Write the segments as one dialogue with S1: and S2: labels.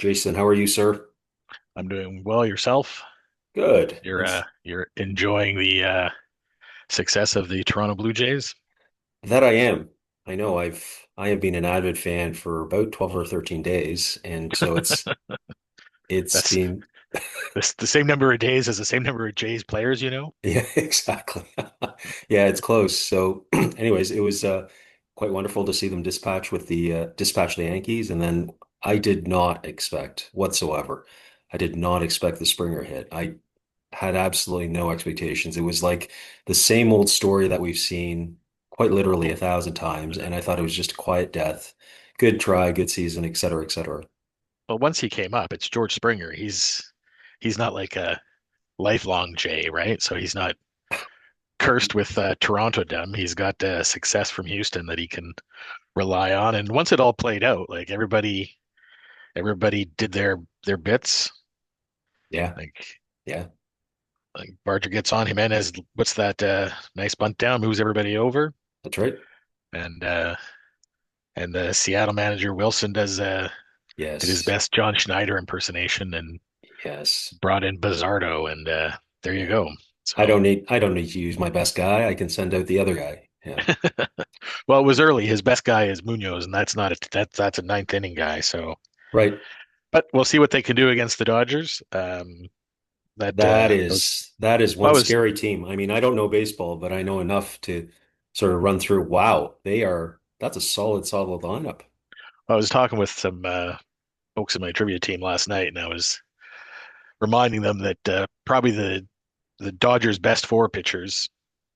S1: Jason, how are you, sir?
S2: I'm doing well. Yourself?
S1: Good.
S2: You're enjoying the success of the Toronto Blue Jays?
S1: That I am. I have been an avid fan for about 12 or 13 days, and so it's
S2: That's
S1: been
S2: the same number of days as the same number of Jays players, you know?
S1: yeah, exactly. Yeah, it's close. So anyways, it was quite wonderful to see them dispatch the Yankees, and then I did not expect whatsoever. I did not expect the Springer hit. I had absolutely no expectations. It was like the same old story that we've seen quite literally 1,000 times, and I thought it was just a quiet death. Good try, good season, et cetera, et cetera.
S2: Well, once he came up, it's George Springer. He's not like a lifelong Jay, right? So he's not cursed with Toronto-dom. He's got success from Houston that he can rely on. And once it all played out, like everybody did their bits.
S1: Yeah,
S2: Like
S1: yeah,
S2: like Barger gets on Jimenez, what's that nice bunt down, moves everybody over,
S1: that's right.
S2: and the Seattle manager Wilson did his
S1: Yes,
S2: best John Schneider impersonation and
S1: yes,
S2: brought in Bizardo, and there you
S1: yeah.
S2: go. So,
S1: I don't need to use my best guy. I can send out the other guy. Yeah,
S2: well, it was early. His best guy is Munoz, and that's not that's a ninth inning guy. So,
S1: right.
S2: but we'll see what they can do against the Dodgers. That those
S1: That is
S2: well,
S1: one
S2: I was
S1: scary team. I mean, I don't know baseball, but I know enough to sort of run through. Wow, that's a solid lineup.
S2: I was talking with some folks in my trivia team last night, and I was reminding them that probably the Dodgers' best four pitchers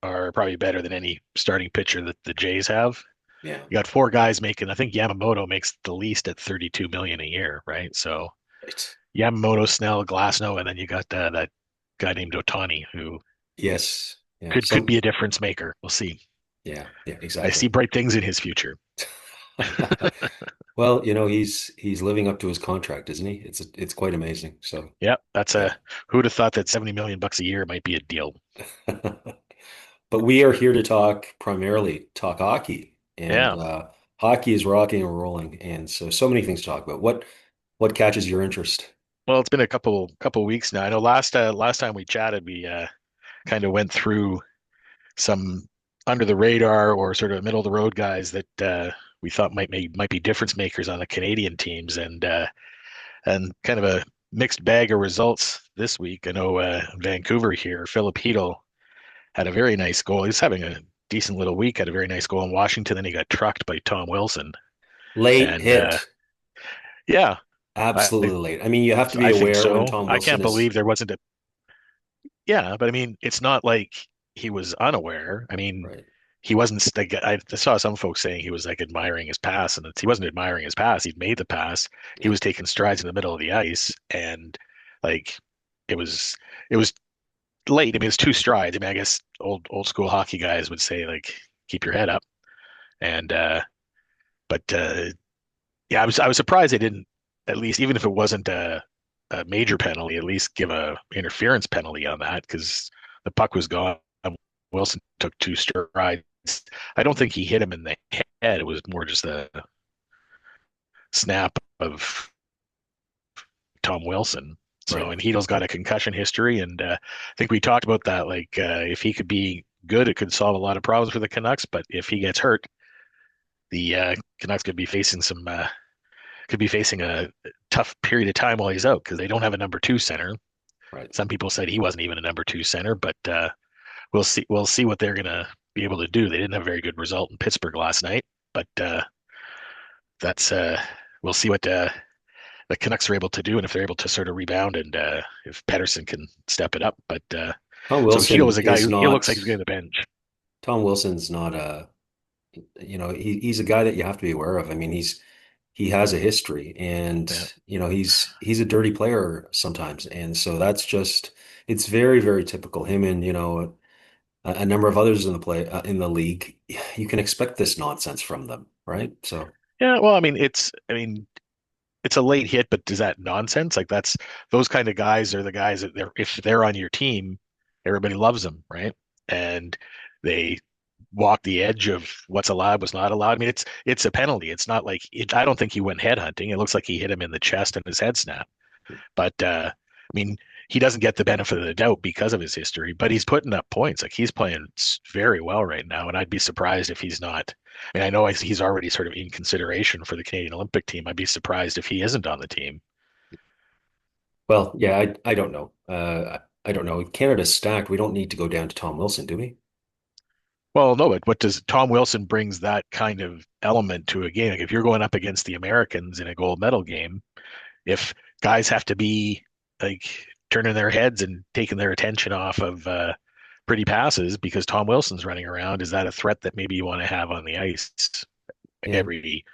S2: are probably better than any starting pitcher that the Jays have.
S1: Yeah.
S2: You got four guys making, I think Yamamoto makes the least at 32 million a year, right? So
S1: Right.
S2: Yamamoto, Snell, Glasnow, and then you got that guy named Otani who
S1: Yes. Yeah.
S2: could be a difference maker. We'll see.
S1: Yeah. Yeah.
S2: I see
S1: Exactly.
S2: bright things in his future.
S1: Well, he's living up to his contract, isn't he? It's quite amazing. So
S2: Yeah, that's
S1: yeah.
S2: a who'd have thought that 70 million bucks a year might be a deal.
S1: But we are here to talk hockey, and
S2: Yeah.
S1: hockey is rocking and rolling, and so many things to talk about. What catches your interest?
S2: Well, it's been a couple weeks now. I know last time we chatted, we kind of went through some under the radar or sort of middle of the road guys that we thought might be difference makers on the Canadian teams, and kind of a mixed bag of results this week. I know Vancouver here, Philip Hedl had a very nice goal. He's having a decent little week. Had a very nice goal in Washington. Then he got trucked by Tom Wilson,
S1: Late
S2: and
S1: hit.
S2: yeah, I
S1: Absolutely late. I mean, you have to be
S2: I think
S1: aware when
S2: so.
S1: Tom
S2: I
S1: Wilson
S2: can't
S1: is
S2: believe there wasn't a yeah, but I mean, it's not like he was unaware. I mean,
S1: right.
S2: he wasn't like I saw some folks saying he was like admiring his pass, and he wasn't admiring his pass. He'd made the pass. He
S1: Yeah.
S2: was taking strides in the middle of the ice, and like it was it was late. I mean, it's two strides. I mean, I guess old school hockey guys would say like keep your head up, and but yeah, I was surprised they didn't at least even if it wasn't a major penalty, at least give a interference penalty on that because the puck was gone. Wilson took two strides. I don't think he hit him in the head. It was more just a snap of Tom Wilson. So,
S1: Right.
S2: and Heedle's got a concussion history, and I think we talked about that. Like, if he could be good, it could solve a lot of problems for the Canucks. But if he gets hurt, the Canucks could be facing a tough period of time while he's out because they don't have a number two center.
S1: Right.
S2: Some people said he wasn't even a number two center, but we'll see. We'll see what they're gonna be able to do. They didn't have a very good result in Pittsburgh last night, but that's we'll see what the Canucks are able to do and if they're able to sort of rebound and if Pedersen can step it up. But
S1: Tom
S2: so Hedo
S1: Wilson
S2: is a guy
S1: is
S2: who he looks like he's
S1: not
S2: going to the bench.
S1: Tom Wilson's not he's a guy that you have to be aware of. I mean, he has a history, and
S2: Yeah,
S1: he's a dirty player sometimes, and so that's just it's very, very typical. Him and a number of others in the league. You can expect this nonsense from them, right? So
S2: yeah. Well, I mean it's a late hit, but is that nonsense? Like that's those kind of guys are the guys that they're if they're on your team, everybody loves them, right? And they walk the edge of what's allowed, what's not allowed. I mean, it's a penalty. It's not like I don't think he went headhunting. It looks like he hit him in the chest and his head snapped. But I mean, he doesn't get the benefit of the doubt because of his history. But he's putting up points. Like he's playing very well right now, and I'd be surprised if he's not. I mean, I know he's already sort of in consideration for the Canadian Olympic team. I'd be surprised if he isn't on the team.
S1: Well, yeah, I don't know. I don't know. Canada's stacked. We don't need to go down to Tom Wilson, do we?
S2: Well, no, but what does Tom Wilson brings that kind of element to a game? Like if you're going up against the Americans in a gold medal game, if guys have to be like turning their heads and taking their attention off of pretty passes because Tom Wilson's running around, is that a threat that maybe you want to have on the ice
S1: Yeah,
S2: every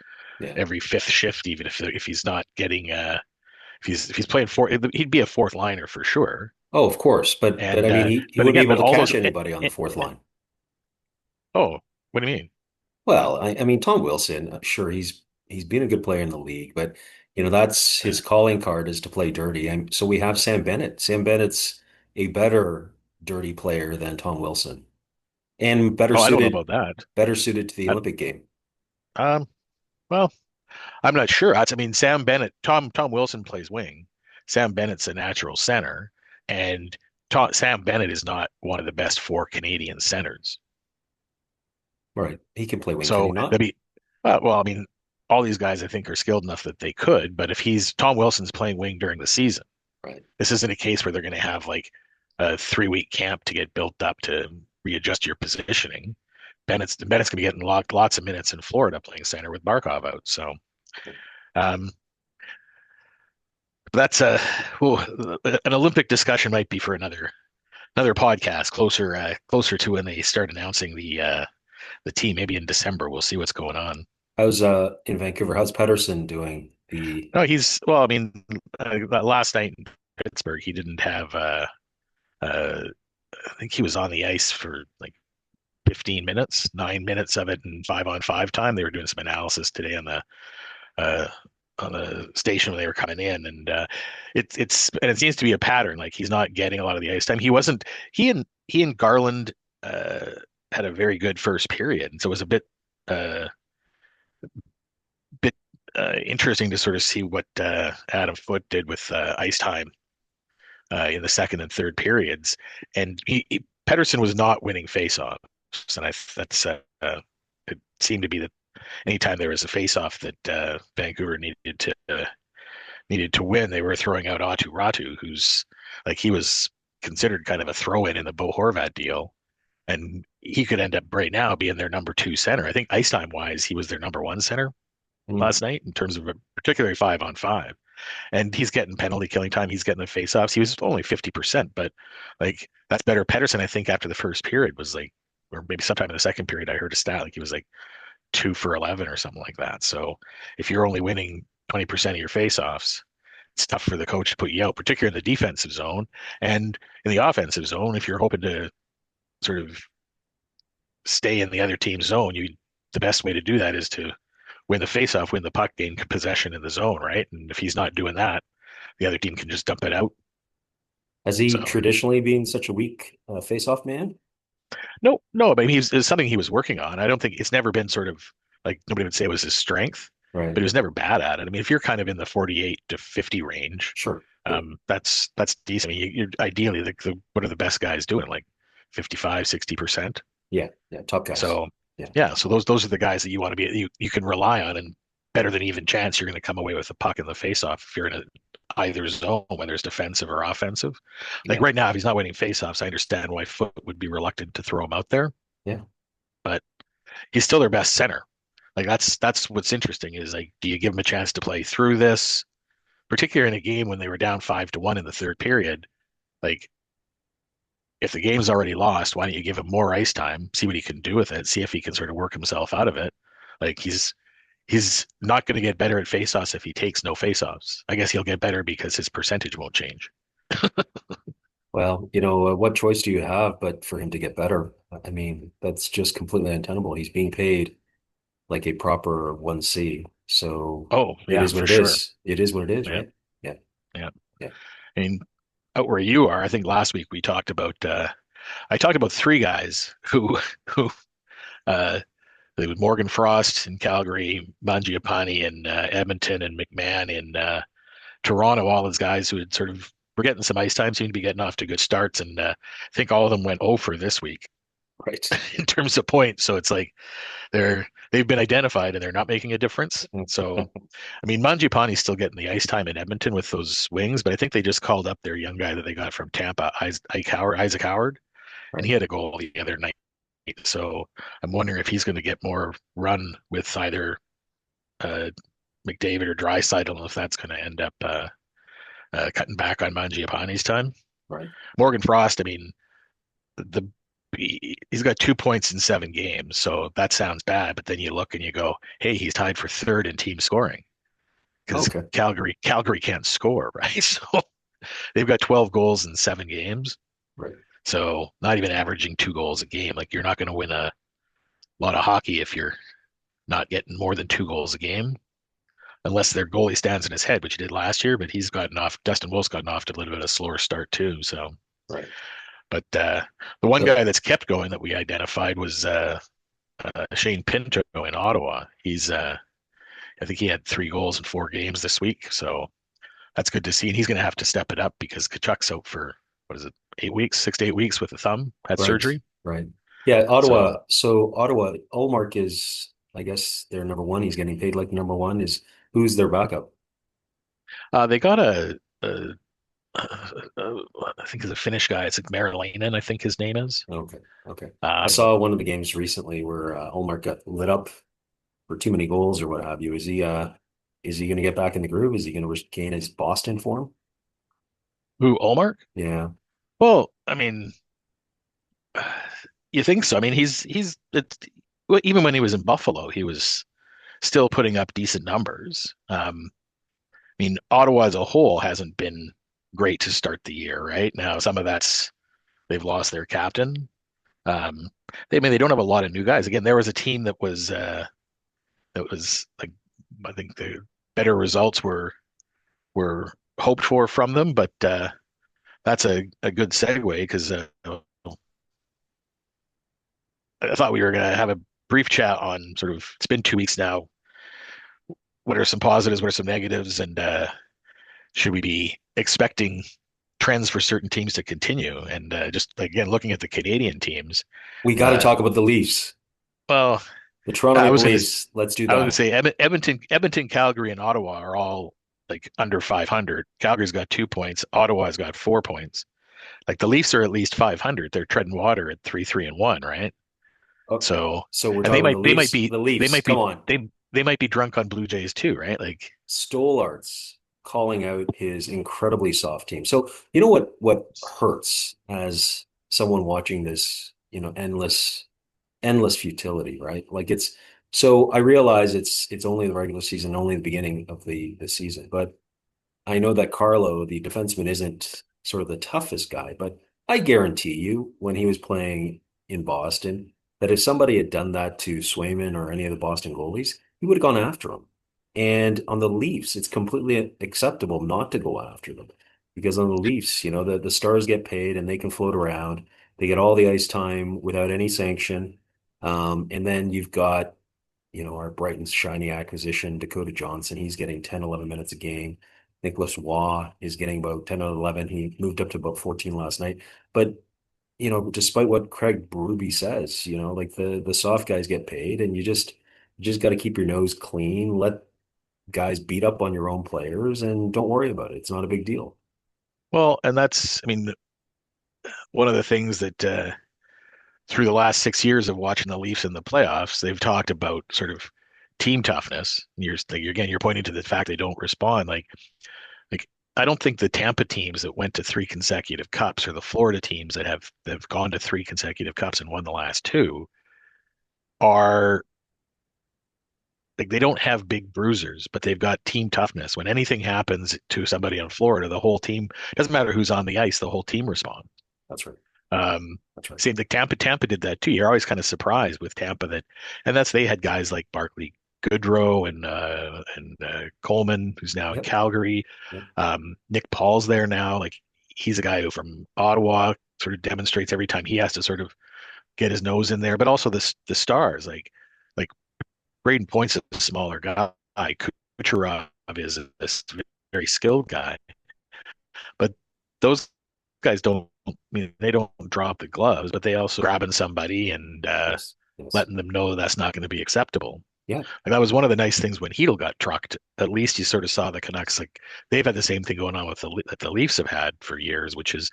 S1: yeah.
S2: every fifth shift, even if he's not getting if he's playing four, he'd be a fourth liner for sure.
S1: Oh, of course, but
S2: And
S1: I mean, he
S2: but
S1: wouldn't be
S2: again,
S1: able
S2: but
S1: to
S2: all those
S1: catch anybody on the fourth line.
S2: oh, what do you mean?
S1: Well, I mean, Tom Wilson, sure, he's been a good player in the league, but that's his calling card is to play dirty. And so we have Sam Bennett. Sam Bennett's a better dirty player than Tom Wilson, and
S2: Oh, I don't know about that.
S1: better suited to the
S2: I,
S1: Olympic game.
S2: um, well, I'm not sure. I mean, Sam Bennett, Tom Wilson plays wing. Sam Bennett's a natural center, and Sam Bennett is not one of the best four Canadian centers.
S1: Right. He can play wing, can he
S2: So
S1: not?
S2: that'd be, well, I mean, all these guys I think are skilled enough that they could. But if he's Tom Wilson's playing wing during the season,
S1: Right.
S2: this isn't a case where they're going to have like a 3 week camp to get built up to readjust your positioning. Bennett's going to be getting lots of minutes in Florida playing center with Barkov out. So um, that's well, an Olympic discussion might be for another podcast closer to when they start announcing the team. Maybe in December, we'll see what's going on.
S1: How's in Vancouver? How's Pedersen doing? The
S2: No, he's well. I mean, last night in Pittsburgh, he didn't have. Uh, I think he was on the ice for like 15 minutes, 9 minutes of it in 5-on-5 time. They were doing some analysis today uh, on the station when they were coming in, and it seems to be a pattern. Like he's not getting a lot of the ice time. He wasn't. He and Garland uh, had a very good first period, and so it was a uh, bit interesting to sort of see what Adam Foote did with ice time in the second and third periods, and Pedersen was not winning faceoffs, and that's it seemed to be that anytime there was a faceoff that Vancouver needed to win, they were throwing out Atu Ratu, who's like he was considered kind of a throw-in in the Bo Horvat deal, and he could end up right now being their number two center. I think ice time wise, he was their number one center
S1: Hmm.
S2: last night in terms of particularly 5-on-5. And he's getting penalty killing time. He's getting the faceoffs. He was only 50%, but like that's better. Pedersen, I think, after the first period was like, or maybe sometime in the second period, I heard a stat like he was like 2 for 11 or something like that. So if you're only winning 20% of your faceoffs, it's tough for the coach to put you out, particularly in the defensive zone. And in the offensive zone, if you're hoping to sort of stay in the other team's zone, the best way to do that is to win the faceoff, win the puck, gain possession in the zone, right? And if he's not doing that, the other team can just dump it out.
S1: has he
S2: So
S1: traditionally been such a weak face-off man?
S2: no, but it's something he was working on. I don't think it's never been sort of like nobody would say it was his strength,
S1: Right.
S2: but he was never bad at it. I mean, if you're kind of in the 48 to 50 range,
S1: Sure. Yeah.
S2: that's decent. I mean, you're ideally what are the best guys doing? Like 55, 60%.
S1: Yeah. Yeah. Top guys.
S2: So
S1: Yeah.
S2: yeah, so those are the guys that you want to be you can rely on, and better than even chance you're going to come away with the puck in the faceoff if you're in either zone, whether it's defensive or offensive. Like
S1: Yeah.
S2: right now, if he's not winning faceoffs, I understand why Foot would be reluctant to throw him out there,
S1: Yeah.
S2: but he's still their best center. Like that's what's interesting is like, do you give him a chance to play through this, particularly in a game when they were down 5-1 in the third period? Like if the game's already lost, why don't you give him more ice time, see what he can do with it, see if he can sort of work himself out of it. Like he's not going to get better at faceoffs if he takes no faceoffs. I guess he'll get better because his percentage won't change.
S1: Well, what choice do you have but for him to get better? I mean, that's just completely untenable. He's being paid like a proper 1C. So
S2: Oh
S1: it
S2: yeah,
S1: is what
S2: for
S1: it
S2: sure.
S1: is. It is what it is,
S2: Yeah,
S1: right? Yeah.
S2: yeah.
S1: Yeah.
S2: I mean, out where you are, I think last week we talked about I talked about three guys who Uh, with Morgan Frost in Calgary, Mangiapane in Edmonton, and McMahon in Toronto. All those guys who had sort of were getting some ice time seemed to be getting off to good starts, and I think all of them went 0 for this week
S1: Right.
S2: in terms of points. So it's like they've been identified and they're not making a difference. So I mean, Mangiapane's still getting the ice time in Edmonton with those wings, but I think they just called up their young guy that they got from Tampa, Isaac Howard, and he
S1: Right.
S2: had a goal the other night. So I'm wondering if he's going to get more run with either uh, McDavid or Draisaitl, and if that's going to end up cutting back on Mangiapane's time.
S1: Right.
S2: Morgan Frost, I mean, the he's got 2 points in 7 games, so that sounds bad. But then you look and you go, hey, he's tied for third in team scoring because
S1: Okay.
S2: Calgary can't score, right? So they've got 12 goals in 7 games.
S1: Right.
S2: So not even averaging 2 goals a game. Like you're not going to win a lot of hockey if you're not getting more than 2 goals a game, unless their goalie stands in his head, which he did last year. But he's gotten off. Dustin Wolf's gotten off to a little bit of a slower start too. So,
S1: Right.
S2: but the one
S1: So
S2: guy that's kept going that we identified was Shane Pinto in Ottawa. I think he had 3 goals in 4 games this week. So that's good to see. And he's going to have to step it up because Kachuk's out for, what is it, 8 weeks, 6 to 8 weeks with a thumb, had
S1: right.
S2: surgery.
S1: Right. Yeah,
S2: So
S1: Ottawa. So Ottawa, Olmark is, I guess, their number one. He's getting paid like number one. Is who's their backup?
S2: they got I think is a Finnish guy. It's like Marilainen, I think his name is.
S1: Okay. Okay. I
S2: Um,
S1: saw one of the games recently where Olmark got lit up for too many goals or what have you. Is he going to get back in the groove? Is he going to regain his Boston form?
S2: who, Olmark?
S1: Yeah.
S2: Well, I mean, you think so? I mean, well, even when he was in Buffalo, he was still putting up decent numbers. I mean, Ottawa as a whole hasn't been great to start the year, right? Now, some of that's they've lost their captain. Um, I mean, they don't have a lot of new guys. Again, there was a team that was like I think the better results were hoped for from them, but that's a good segue because I thought we were going to have a brief chat on sort of it's been 2 weeks now. What are some positives? What are some negatives? And should we be expecting trends for certain teams to continue? And just again, looking at the Canadian teams,
S1: We got to
S2: uh,
S1: talk about the Leafs,
S2: well,
S1: the Toronto
S2: I
S1: Maple
S2: was going to
S1: Leafs. Let's do
S2: I was going to
S1: that.
S2: say Edmonton, Calgary, and Ottawa are all like under 500. Calgary's got 2 points. Ottawa's got 4 points. Like the Leafs are at least 500. They're treading water at 3-3-1, right?
S1: Okay.
S2: So,
S1: So we're
S2: and
S1: talking about the
S2: they might
S1: Leafs.
S2: be
S1: The
S2: they
S1: Leafs.
S2: might
S1: Come
S2: be
S1: on.
S2: they might be drunk on Blue Jays too, right? Like,
S1: Stolarz calling out his incredibly soft team. So you know what hurts as someone watching this, endless futility, right? Like it's so I realize it's only the regular season, only the beginning of the season, but I know that Carlo, the defenseman, isn't sort of the toughest guy, but I guarantee you, when he was playing in Boston, that if somebody had done that to Swayman or any of the Boston goalies, he would have gone after them. And on the Leafs, it's completely acceptable not to go after them because on the Leafs, the stars get paid and they can float around. They get all the ice time without any sanction. And then you've got our bright and shiny acquisition, Dakota Johnson. He's getting 10, 11 minutes a game. Nicholas Waugh is getting about 10 or 11. He moved up to about 14 last night. But, despite what Craig Berube says, like the soft guys get paid and you just got to keep your nose clean, let guys beat up on your own players and don't worry about it. It's not a big deal.
S2: well, and that's I mean one of the things that through the last 6 years of watching the Leafs in the playoffs, they've talked about sort of team toughness. You're pointing to the fact they don't respond. Like I don't think the Tampa teams that went to 3 consecutive cups or the Florida teams that have gone to 3 consecutive cups and won the last two are like they don't have big bruisers, but they've got team toughness. When anything happens to somebody in Florida, the whole team doesn't matter who's on the ice, the whole team responds.
S1: That's right.
S2: Um,
S1: That's right.
S2: Same like Tampa did that too. You're always kind of surprised with Tampa and that's they had guys like Barkley Goodrow and Coleman, who's now in
S1: Yep.
S2: Calgary.
S1: Yep.
S2: Nick Paul's there now. Like he's a guy who from Ottawa sort of demonstrates every time he has to sort of get his nose in there, but also the stars like Braden Point's a smaller guy. Kucherov is a very skilled guy, but those guys don't. I mean, they don't drop the gloves, but they also grabbing somebody and
S1: Yes. Yes.
S2: letting them know that's not going to be acceptable.
S1: Yeah.
S2: Like that was one of the nice things when Heedle got trucked. At least you sort of saw the Canucks. Like they've had the same thing going on with that the Leafs have had for years, which is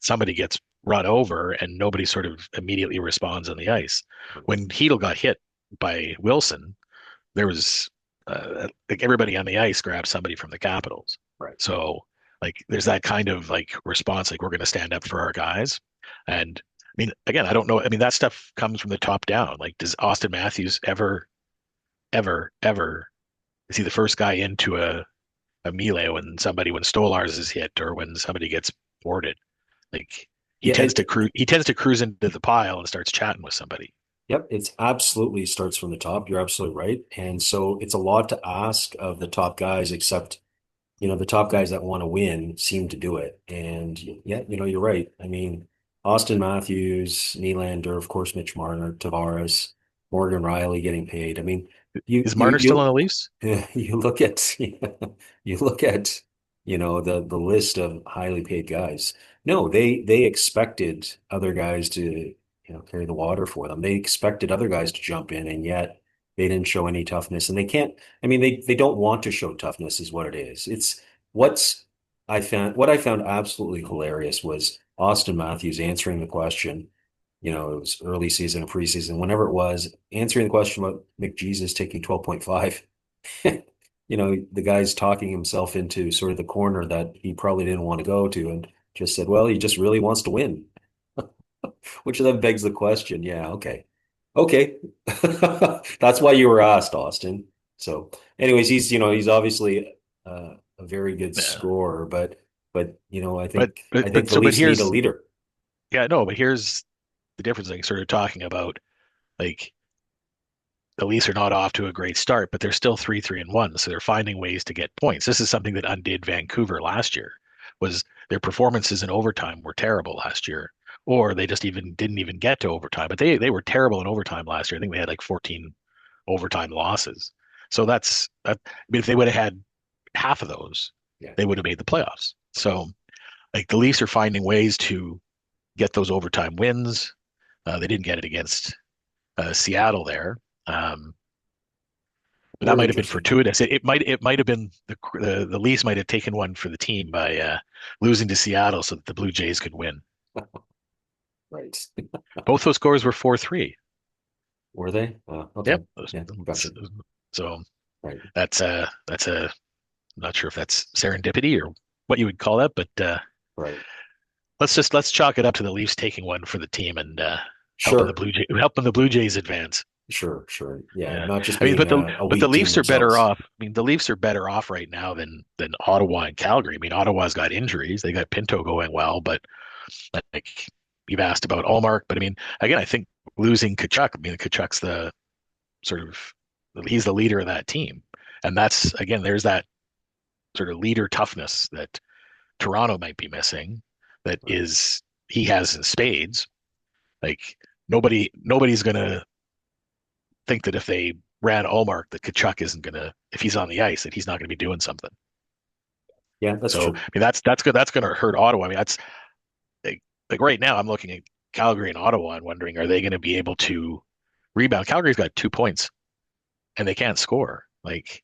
S2: somebody gets run over and nobody sort of immediately responds on the ice. When Heedle got hit by Wilson, there was like everybody on the ice grabbed somebody from the Capitals.
S1: Right.
S2: So like there's that kind of like response, like we're going to stand up for our guys. And I mean, again, I don't know. I mean, that stuff comes from the top down. Like, does Austin Matthews ever is he the first guy into a melee when Stolarz is hit or when somebody gets boarded? Like
S1: Yeah.
S2: he tends to cruise into the pile and starts chatting with somebody.
S1: Yep, it's absolutely starts from the top. You're absolutely right. And so it's a lot to ask of the top guys, except, the top guys that want to win seem to do it. And yeah, you're right. I mean, Austin Matthews, Nylander, of course, Mitch Marner, Tavares, Morgan Riley getting paid. I mean, you
S2: Is
S1: you
S2: Marner still on
S1: you
S2: the Leafs?
S1: you look at you look at the list of highly paid guys. No, they expected other guys to carry the water for them. They expected other guys to jump in, and yet they didn't show any toughness. And they can't. I mean, they don't want to show toughness, is what it is. It's what's what I found absolutely hilarious was Austin Matthews answering the question. It was early season or preseason, whenever it was, answering the question about McJesus taking 12.5. The guy's talking himself into sort of the corner that he probably didn't want to go to and just said, well, he just really wants to win, which then begs the question. Yeah, okay. Okay. That's why you were asked, Austin. So, anyways, he's obviously a very good
S2: Yeah.
S1: scorer, but I
S2: But
S1: think
S2: but
S1: I think
S2: but
S1: the
S2: so but
S1: Leafs need a
S2: here's
S1: leader.
S2: yeah, no, but here's the difference, like sort of talking about like the Leafs are not off to a great start, but they're still 3-3-1. So they're finding ways to get points. This is something that undid Vancouver last year, was their performances in overtime were terrible last year. Or they just even didn't even get to overtime. But they were terrible in overtime last year. I think they had like 14 overtime losses. So that's that. I mean, if they would have had half of those,
S1: Yeah.
S2: they would have made the playoffs. So like the Leafs are finding ways to get those overtime wins. They didn't get it against Seattle there. Um, but that
S1: Very
S2: might have been
S1: interesting.
S2: fortuitous. It might have been the Leafs might have taken one for the team by losing to Seattle so that the Blue Jays could win.
S1: Right.
S2: Both those scores were 4-3.
S1: Were they? Okay.
S2: Yep.
S1: Yeah, gotcha.
S2: So
S1: Right.
S2: that's a I'm not sure if that's serendipity or what you would call that, but
S1: Right.
S2: let's chalk it up to the Leafs taking one for the team and
S1: Sure.
S2: helping the Blue Jays advance.
S1: Sure. Sure. Yeah.
S2: Yeah,
S1: Not just
S2: I mean,
S1: being
S2: but the
S1: a
S2: but the
S1: weak team
S2: Leafs are better
S1: themselves.
S2: off. I mean, the Leafs are better off right now than Ottawa and Calgary. I mean, Ottawa's got injuries; they got Pinto going well, but like you've asked about Allmark, but I mean, again, I think losing Kachuk. I mean, Kachuk's the sort of he's the leader of that team, and that's again, there's that sort of leader toughness that Toronto might be missing. That
S1: Right.
S2: is he has in spades. Like nobody's gonna think that if they ran Allmark, that Kachuk isn't gonna, if he's on the ice, that he's not gonna be doing something.
S1: Yeah, that's
S2: So I
S1: true.
S2: mean, that's good. That's gonna hurt Ottawa. I mean, that's like right now, I'm looking at Calgary and Ottawa and wondering, are they going to be able to rebound? Calgary's got 2 points and they can't score. Like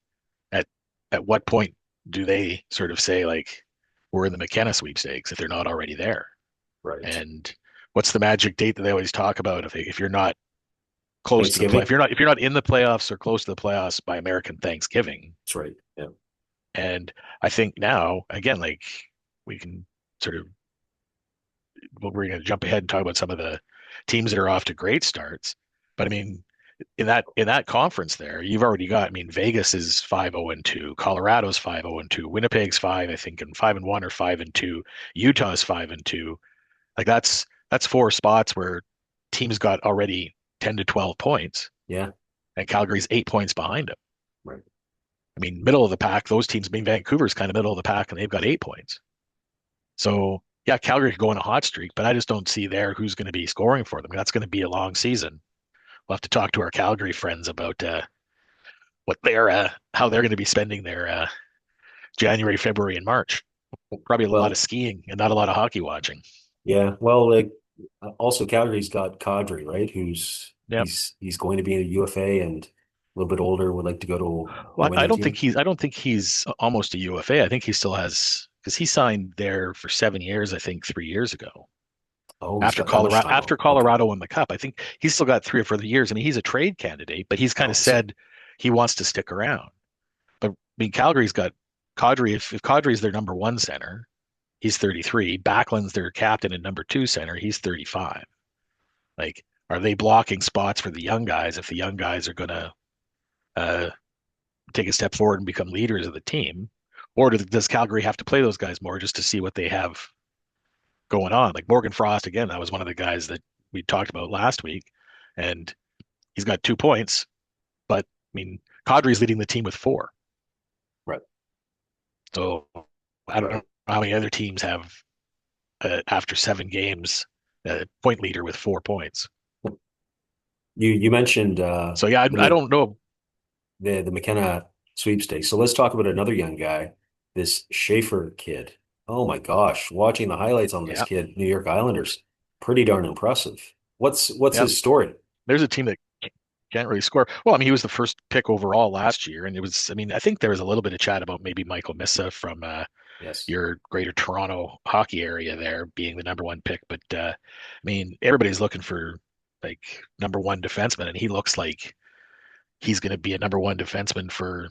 S2: at at what point do they sort of say like we're in the McKenna sweepstakes if they're not already there?
S1: Right.
S2: And what's the magic date that they always talk about if you're not close to the play
S1: Thanksgiving?
S2: if you're not in the playoffs or close to the playoffs by American Thanksgiving.
S1: That's right. Yeah.
S2: And I think now again, like we can sort of well, we're going to jump ahead and talk about some of the teams that are off to great starts. But I mean, in that conference there, you've already got. I mean, Vegas is 5-0-2, Colorado's 5-0-2, Winnipeg's five, I think, and 5-1 or 5-2. Utah's 5-2. Like that's four spots where teams got already 10 to 12 points,
S1: Yeah.
S2: and Calgary's 8 points behind them.
S1: Right.
S2: I mean, middle of the pack, those teams. I mean, Vancouver's kind of middle of the pack, and they've got 8 points. So yeah, Calgary could go on a hot streak, but I just don't see there who's going to be scoring for them. That's going to be a long season. We'll have to talk to our Calgary friends about what they're how they're going to be spending their January, February, and March. Probably a lot of
S1: Well,
S2: skiing and not a lot of hockey watching.
S1: yeah. Well, like also Calgary's got Kadri, right? Who's
S2: Yep.
S1: he's going to be a UFA and a little bit older, would like to go to a
S2: Well,
S1: winning team.
S2: I don't think he's almost a UFA. I think he still has because he signed there for 7 years. I think 3 years ago
S1: Oh, he's got that much time
S2: After
S1: out. Okay.
S2: Colorado won the Cup. I think he's still got 3 or 4 years. I mean, he's a trade candidate, but he's kind
S1: Oh,
S2: of
S1: is he?
S2: said he wants to stick around. But I mean, Calgary's got Kadri. If Kadri's their number one center, he's 33. Backlund's their captain and number two center. He's 35. Like, are they blocking spots for the young guys if the young guys are going to uh, take a step forward and become leaders of the team? Or does Calgary have to play those guys more just to see what they have going on? Like Morgan Frost, again, that was one of the guys that we talked about last week, and he's got 2 points, but I mean, Kadri's leading the team with four.
S1: Right.
S2: So I don't
S1: Right.
S2: know how many other teams have, after 7 games, a point leader with 4 points.
S1: You mentioned
S2: So yeah, I don't know.
S1: the McKenna sweepstakes. So let's talk about another young guy, this Schaefer kid. Oh my gosh, watching the highlights on this
S2: Yeah,
S1: kid, New York Islanders, pretty darn impressive. What's
S2: yeah.
S1: his story?
S2: There's a team that can't really score. Well, I mean, he was the first pick overall last year, and it was. I mean, I think there was a little bit of chat about maybe Michael Missa from
S1: Yes.
S2: your Greater Toronto hockey area there being the number one pick. But I mean, everybody's looking for like number one defenseman, and he looks like he's going to be a number one defenseman for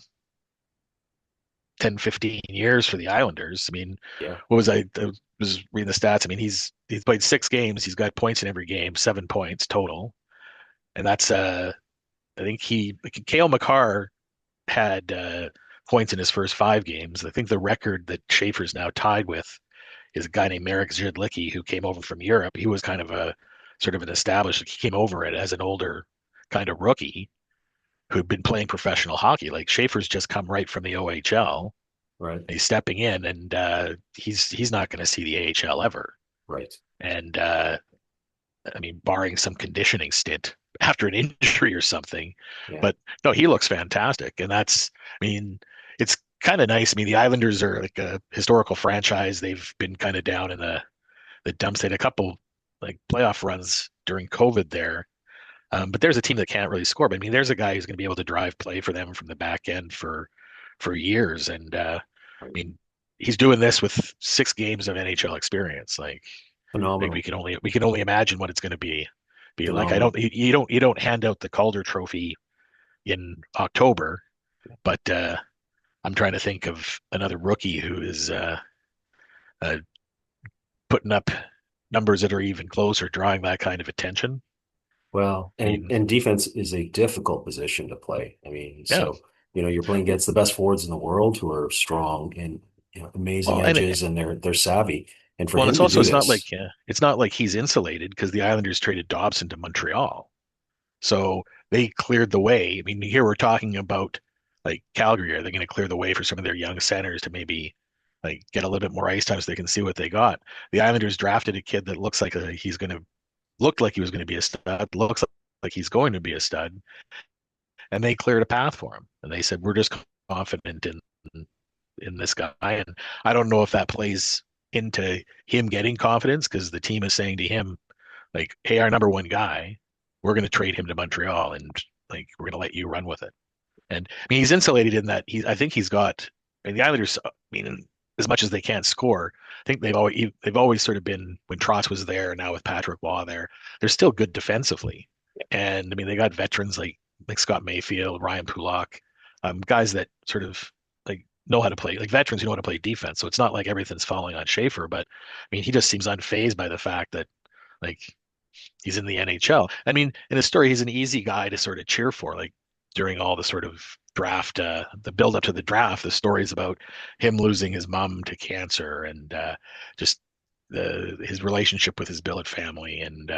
S2: 10, 15 years for the Islanders. I mean,
S1: Yeah.
S2: what was I was reading the stats. I mean, he's played 6 games. He's got points in every game, 7 points total, and that's I think he Kale McCarr had points in his first 5 games. I think the record that Schaefer's now tied with is a guy named Marek Zhidlicki who came over from Europe. He was kind of a sort of an established. He came over it as an older kind of rookie who'd been playing professional hockey. Like Schaefer's just come right from the OHL.
S1: Right.
S2: He's stepping in, and he's not going to see the AHL ever.
S1: Right.
S2: And I mean, barring some conditioning stint after an injury or something.
S1: Yeah.
S2: But no, he looks fantastic. And I mean, it's kind of nice. I mean, the Islanders are like a historical franchise. They've been kind of down in the dumps. They had a couple like playoff runs during COVID there. But there's a team that can't really score. But I mean, there's a guy who's going to be able to drive play for them from the back end for years. And I
S1: Right.
S2: mean, he's doing this with 6 games of NHL experience. Like
S1: Phenomenal.
S2: we can only imagine what it's going to be like. I
S1: Phenomenal.
S2: don't you don't hand out the Calder Trophy in October, but I'm trying to think of another rookie who is uh, putting up numbers that are even closer, drawing that kind of attention.
S1: Well,
S2: I mean,
S1: and defense is a difficult position to play. I mean,
S2: yeah.
S1: so you're playing against the best forwards in the world who are strong and amazing
S2: Well,
S1: edges and they're savvy. And for
S2: and
S1: him
S2: it's
S1: to
S2: also
S1: do this,
S2: it's not like he's insulated because the Islanders traded Dobson to Montreal. So they cleared the way. I mean, here we're talking about like Calgary. Are they going to clear the way for some of their young centers to maybe like get a little bit more ice time so they can see what they got? The Islanders drafted a kid that looks like he's going to looked like he was going to be a stud, looks like he's going to be a stud, and they cleared a path for him. And they said we're just confident in this guy. And I don't know if that plays into him getting confidence because the team is saying to him like, "Hey, our number one guy, we're going to trade him to Montreal, and like we're going to let you run with it." And I mean, he's insulated in that I think he's got. I mean, the Islanders, I mean, as much as they can't score, I think they've always sort of been when Trotz was there. Now with Patrick Waugh there, they're still good defensively. And I mean, they got veterans like Scott Mayfield, Ryan Pulak, guys that sort of like know how to play, like veterans who know how to play defense. So it's not like everything's falling on Schaefer, but I mean, he just seems unfazed by the fact that like he's in the NHL. I mean, in the story, he's an easy guy to sort of cheer for. Like during all the sort of draft, the build up to the draft, the stories about him losing his mom to cancer and just his relationship with his billet family. And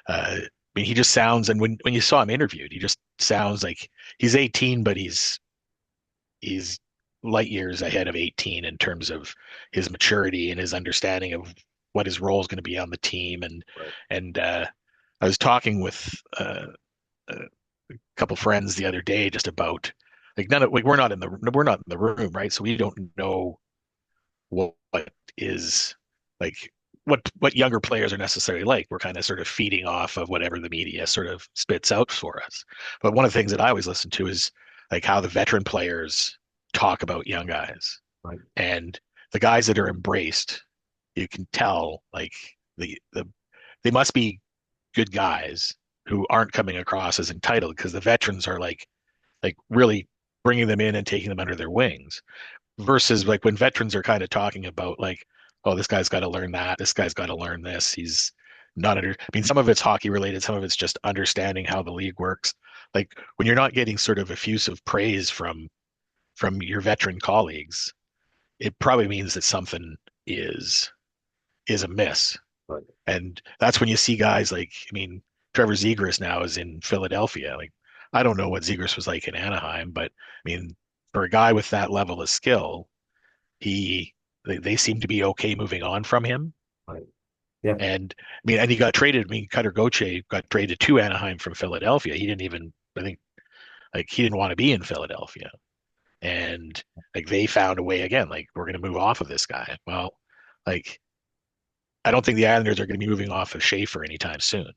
S2: I mean, he just sounds. And when you saw him interviewed, he just sounds like he's 18, but he's light years ahead of 18 in terms of his maturity and his understanding of what his role is going to be on the team.
S1: Right.
S2: And I was talking with a couple friends the other day just about like none of like we're not in the room, right? So we don't know what is like what younger players are necessarily like. We're kind of sort of feeding off of whatever the media sort of spits out for us. But one of the things that I always listen to is like how the veteran players talk about young guys
S1: Right.
S2: and the guys that are embraced. You can tell like the they must be good guys who aren't coming across as entitled because the veterans are like really bringing them in and taking them under their wings versus like when veterans are kind of talking about like, oh, this guy's got to learn that, this guy's got to learn this. He's not under. I mean, some of it's hockey related, some of it's just understanding how the league works. Like when you're not getting sort of effusive praise from your veteran colleagues, it probably means that something is is amiss.
S1: Right.
S2: And that's when you see guys like, I mean, Trevor Zegras now is in Philadelphia. Like, I don't know what Zegras was like in Anaheim, but I mean, for a guy with that level of skill, he they seem to be okay moving on from him.
S1: Right. Yeah.
S2: And I mean, and he got traded. I mean, Cutter Gauthier got traded to Anaheim from Philadelphia. He didn't even, I think, like he didn't want to be in Philadelphia. And like they found a way again, like we're going to move off of this guy. Well, like I don't think the Islanders are going to be moving off of Schaefer anytime soon,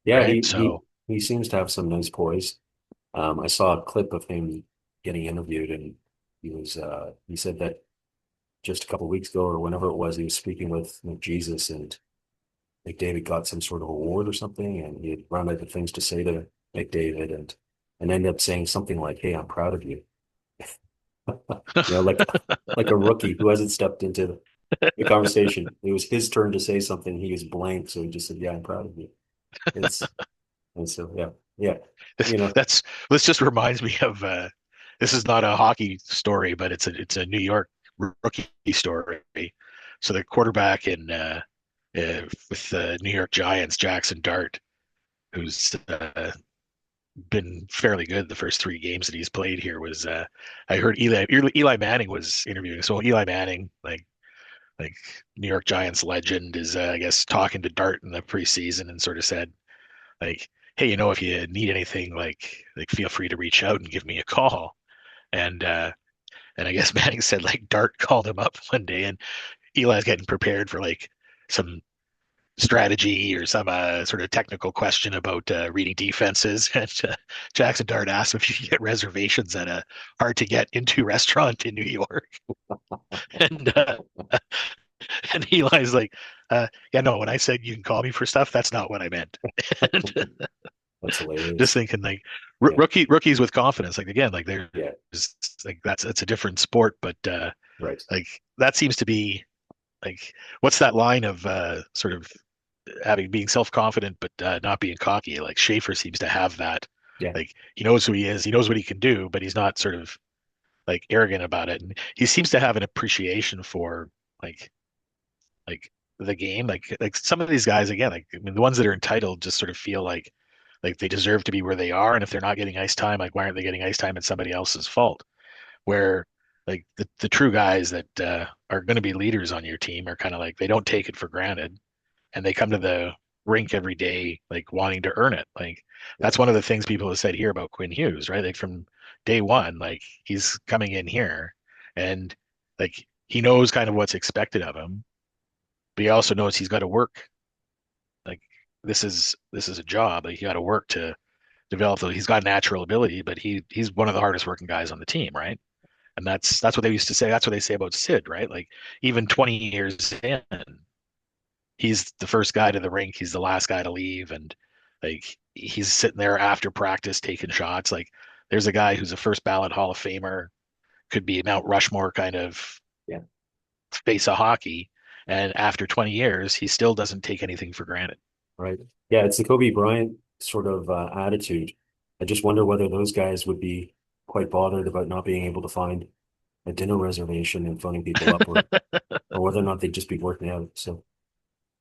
S1: Yeah,
S2: right? So
S1: he seems to have some nice poise. I saw a clip of him getting interviewed, and he said that just a couple of weeks ago or whenever it was, he was speaking with Jesus, and McDavid got some sort of award or something, and he had run out of things to say to McDavid, and ended up saying something like, "Hey, I'm proud of you." Like a rookie who hasn't stepped into the conversation. It was his turn to say something. He was blank, so he just said, "Yeah, I'm proud of you." It's and so yeah, yeah, you know,
S2: that's this just reminds me of this is not a hockey story, but it's a New York rookie story. So the quarterback in with the New York Giants, Jackson Dart, who's been fairly good the first three games that he's played here, was I heard Eli Manning was interviewing. So Eli Manning, like New York Giants legend, is I guess talking to Dart in the preseason and sort of said like, hey, you know, if you need anything, like feel free to reach out and give me a call. And and I guess Manning said like Dart called him up one day and Eli's getting prepared for like some strategy or some sort of technical question about reading defenses. And Jackson Dart asked him if you can get reservations at a hard to get into restaurant in New York. And and Eli's like, yeah, no, when I said you can call me for stuff, that's not what I meant. And
S1: that's
S2: just
S1: hilarious.
S2: thinking like
S1: Yeah,
S2: rookies with confidence. Like again, like there's
S1: yeah,
S2: like that's a different sport, but
S1: right,
S2: like that seems to be like what's that line of sort of having being self-confident but not being cocky. Like Schaefer seems to have that.
S1: yeah,
S2: Like he knows who he is, he knows what he can do, but he's not sort of like arrogant about it. And he seems to have an appreciation for like like the game. Like some of these guys again, like I mean the ones that are entitled just sort of feel like they deserve to be where they are. And if they're not getting ice time, like why aren't they getting ice time? It's somebody else's fault. Where like the true guys that are going to be leaders on your team are kind of like they don't take it for granted and they come to the rink every day like wanting to earn it. Like
S1: yeah,
S2: that's one of the things people have said here about Quinn Hughes, right? Like from day one, like he's coming in here and like he knows kind of what's expected of him, but he also knows he's got to work. Like this is a job. Like you got to work to develop. He's got natural ability, but he's one of the hardest working guys on the team, right? And that's what they used to say. That's what they say about Sid, right? Like even 20 years in, he's the first guy to the rink. He's the last guy to leave, and like he's sitting there after practice taking shots. Like there's a guy who's a first ballot Hall of Famer, could be Mount Rushmore kind of
S1: yeah,
S2: face of hockey, and after 20 years, he still doesn't take anything for granted.
S1: right. Yeah, it's the Kobe Bryant sort of attitude. I just wonder whether those guys would be quite bothered about not being able to find a dinner reservation and phoning people up, or whether or not they'd just be working out. So,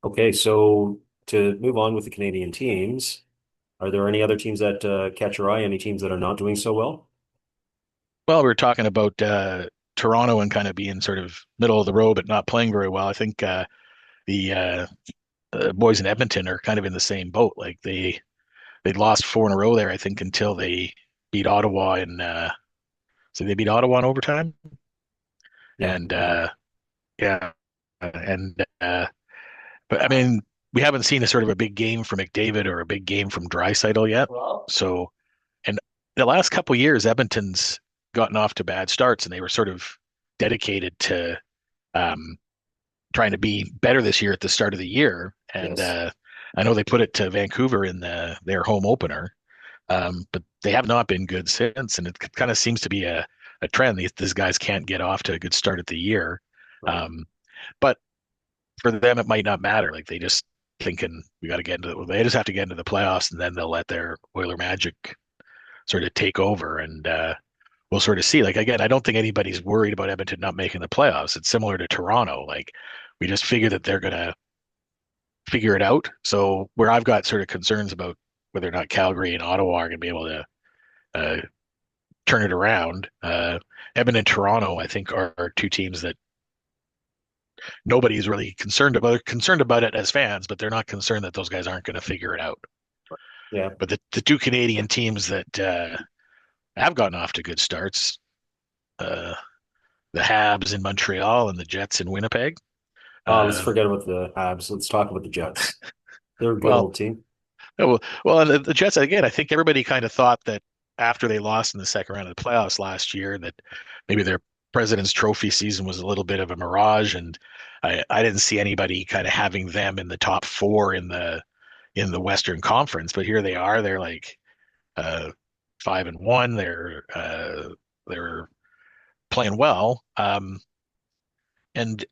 S1: okay, so to move on with the Canadian teams, are there any other teams that catch your eye? Any teams that are not doing so well?
S2: Well, we were talking about Toronto and kind of being sort of middle of the road, but not playing very well. I think the boys in Edmonton are kind of in the same boat. Like they'd lost four in a row there, I think, until they beat Ottawa in so they beat Ottawa in overtime.
S1: Yeah,
S2: And
S1: they did.
S2: yeah, and but I mean, we haven't seen a sort of a big game from McDavid or a big game from Draisaitl yet. So, and the last couple of years, Edmonton's gotten off to bad starts, and they were sort of dedicated to um, trying to be better this year at the start of the year. And
S1: Yes.
S2: I know they put it to Vancouver in their home opener, but they have not been good since. And it kind of seems to be a trend. These guys can't get off to a good start at the year.
S1: Right.
S2: Um, but for them, it might not matter. Like they just thinking we got to get into they just have to get into the playoffs, and then they'll let their Oiler magic sort of take over, and we'll sort of see. Like again, I don't think anybody's worried about Edmonton not making the playoffs. It's similar to Toronto. Like we just figure that they're gonna figure it out. So where I've got sort of concerns about whether or not Calgary and Ottawa are gonna be able to uh, turn it around. Edmonton and Toronto, I think, are two teams that nobody's really concerned about. They're concerned about it as fans, but they're not concerned that those guys aren't going to figure it out.
S1: Yeah.
S2: But the two Canadian teams that have gotten off to good starts, uh, the Habs in Montreal and the Jets in Winnipeg.
S1: Let's
S2: Uh,
S1: forget about the Habs. Let's talk about the Jets. They're a good
S2: well,
S1: old team.
S2: well, the Jets again. I think everybody kind of thought that after they lost in the second round of the playoffs last year, that maybe their President's Trophy season was a little bit of a mirage, and I didn't see anybody kind of having them in the top four in the Western Conference. But here they are. They're like 5-1. They're playing well. And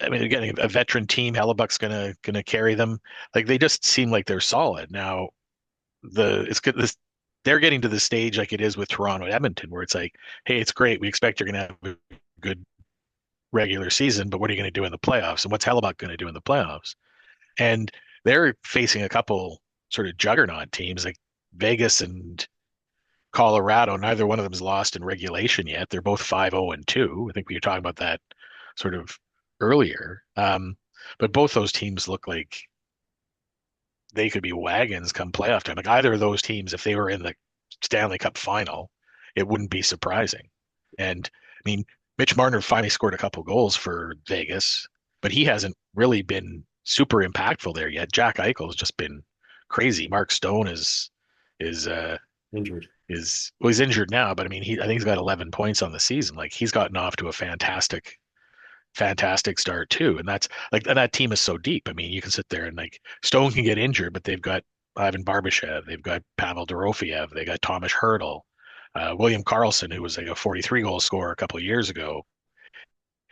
S2: I mean, again, a veteran team. Hellebuck's gonna carry them. Like they just seem like they're solid. Now it's good. They're getting to the stage like it is with Toronto and Edmonton, where it's like, hey, it's great. We expect you're gonna have a good regular season, but what are you gonna do in the playoffs? And what's Hellebuck gonna do in the playoffs? And they're facing a couple sort of juggernaut teams like Vegas and Colorado. Neither one of them has lost in regulation yet. They're both 5-0-2. I think we were talking about that sort of earlier. But both those teams look like they could be wagons come playoff time. Like either of those teams, if they were in the Stanley Cup final, it wouldn't be surprising. And I mean, Mitch Marner finally scored a couple goals for Vegas, but he hasn't really been super impactful there yet. Jack Eichel's just been crazy. Mark Stone is
S1: Injured.
S2: he's injured now, but I mean I think he's got 11 points on the season. Like he's gotten off to a fantastic start too. And that's like and that team is so deep. I mean, you can sit there and like Stone can get injured, but they've got Ivan Barbashev, they've got Pavel Dorofiev, they got Thomas Hertl, William Karlsson, who was like a 43 goal scorer a couple of years ago,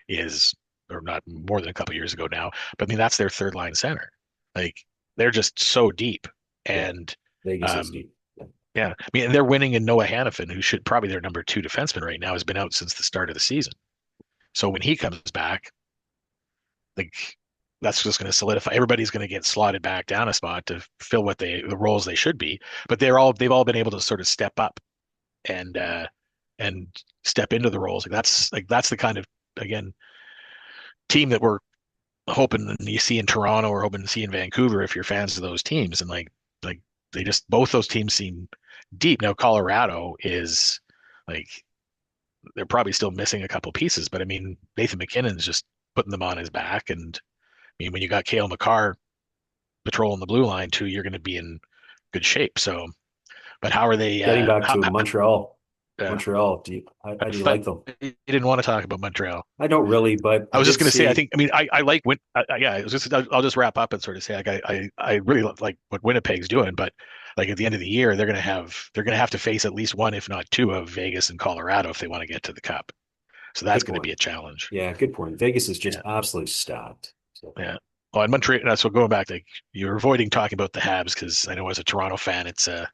S2: is or not more than a couple of years ago now. But I mean, that's their third line center. Like they're just so deep,
S1: Yeah.
S2: and
S1: Vegas is
S2: um,
S1: deep. Yeah.
S2: yeah, I mean, and they're winning. And Noah Hannafin, who should probably their number two defenseman right now, has been out since the start of the season. So when he comes back, like that's just going to solidify. Everybody's going to get slotted back down a spot to fill what the roles they should be. But they've all been able to sort of step up and and step into the roles. Like that's the kind of again team that we're hoping you see in Toronto or hoping to see in Vancouver if you're fans of those teams. And like they just both those teams seem deep. Now Colorado is like they're probably still missing a couple pieces, but I mean Nathan McKinnon's just putting them on his back. And I mean when you got Cale Makar patrolling the blue line too, you're going to be in good shape. So, but how are they?
S1: Getting back to Montreal.
S2: Uh,
S1: Montreal, how
S2: I
S1: do you
S2: thought
S1: like them?
S2: you didn't want to talk about Montreal.
S1: I don't really, but
S2: I
S1: I
S2: was just
S1: did
S2: going to say, I
S1: see.
S2: think, I mean, I like yeah, I'll just wrap up and sort of say, like, I really like what Winnipeg's doing, but like at the end of the year, they're going to have to face at least one, if not two, of Vegas and Colorado if they want to get to the Cup. So that's
S1: Good
S2: going to be
S1: point.
S2: a challenge.
S1: Yeah, good point. Vegas is just
S2: Yeah,
S1: absolutely stacked. So,
S2: yeah. Oh, and Montreal. So going back, like you're avoiding talking about the Habs because I know as a Toronto fan, it's a,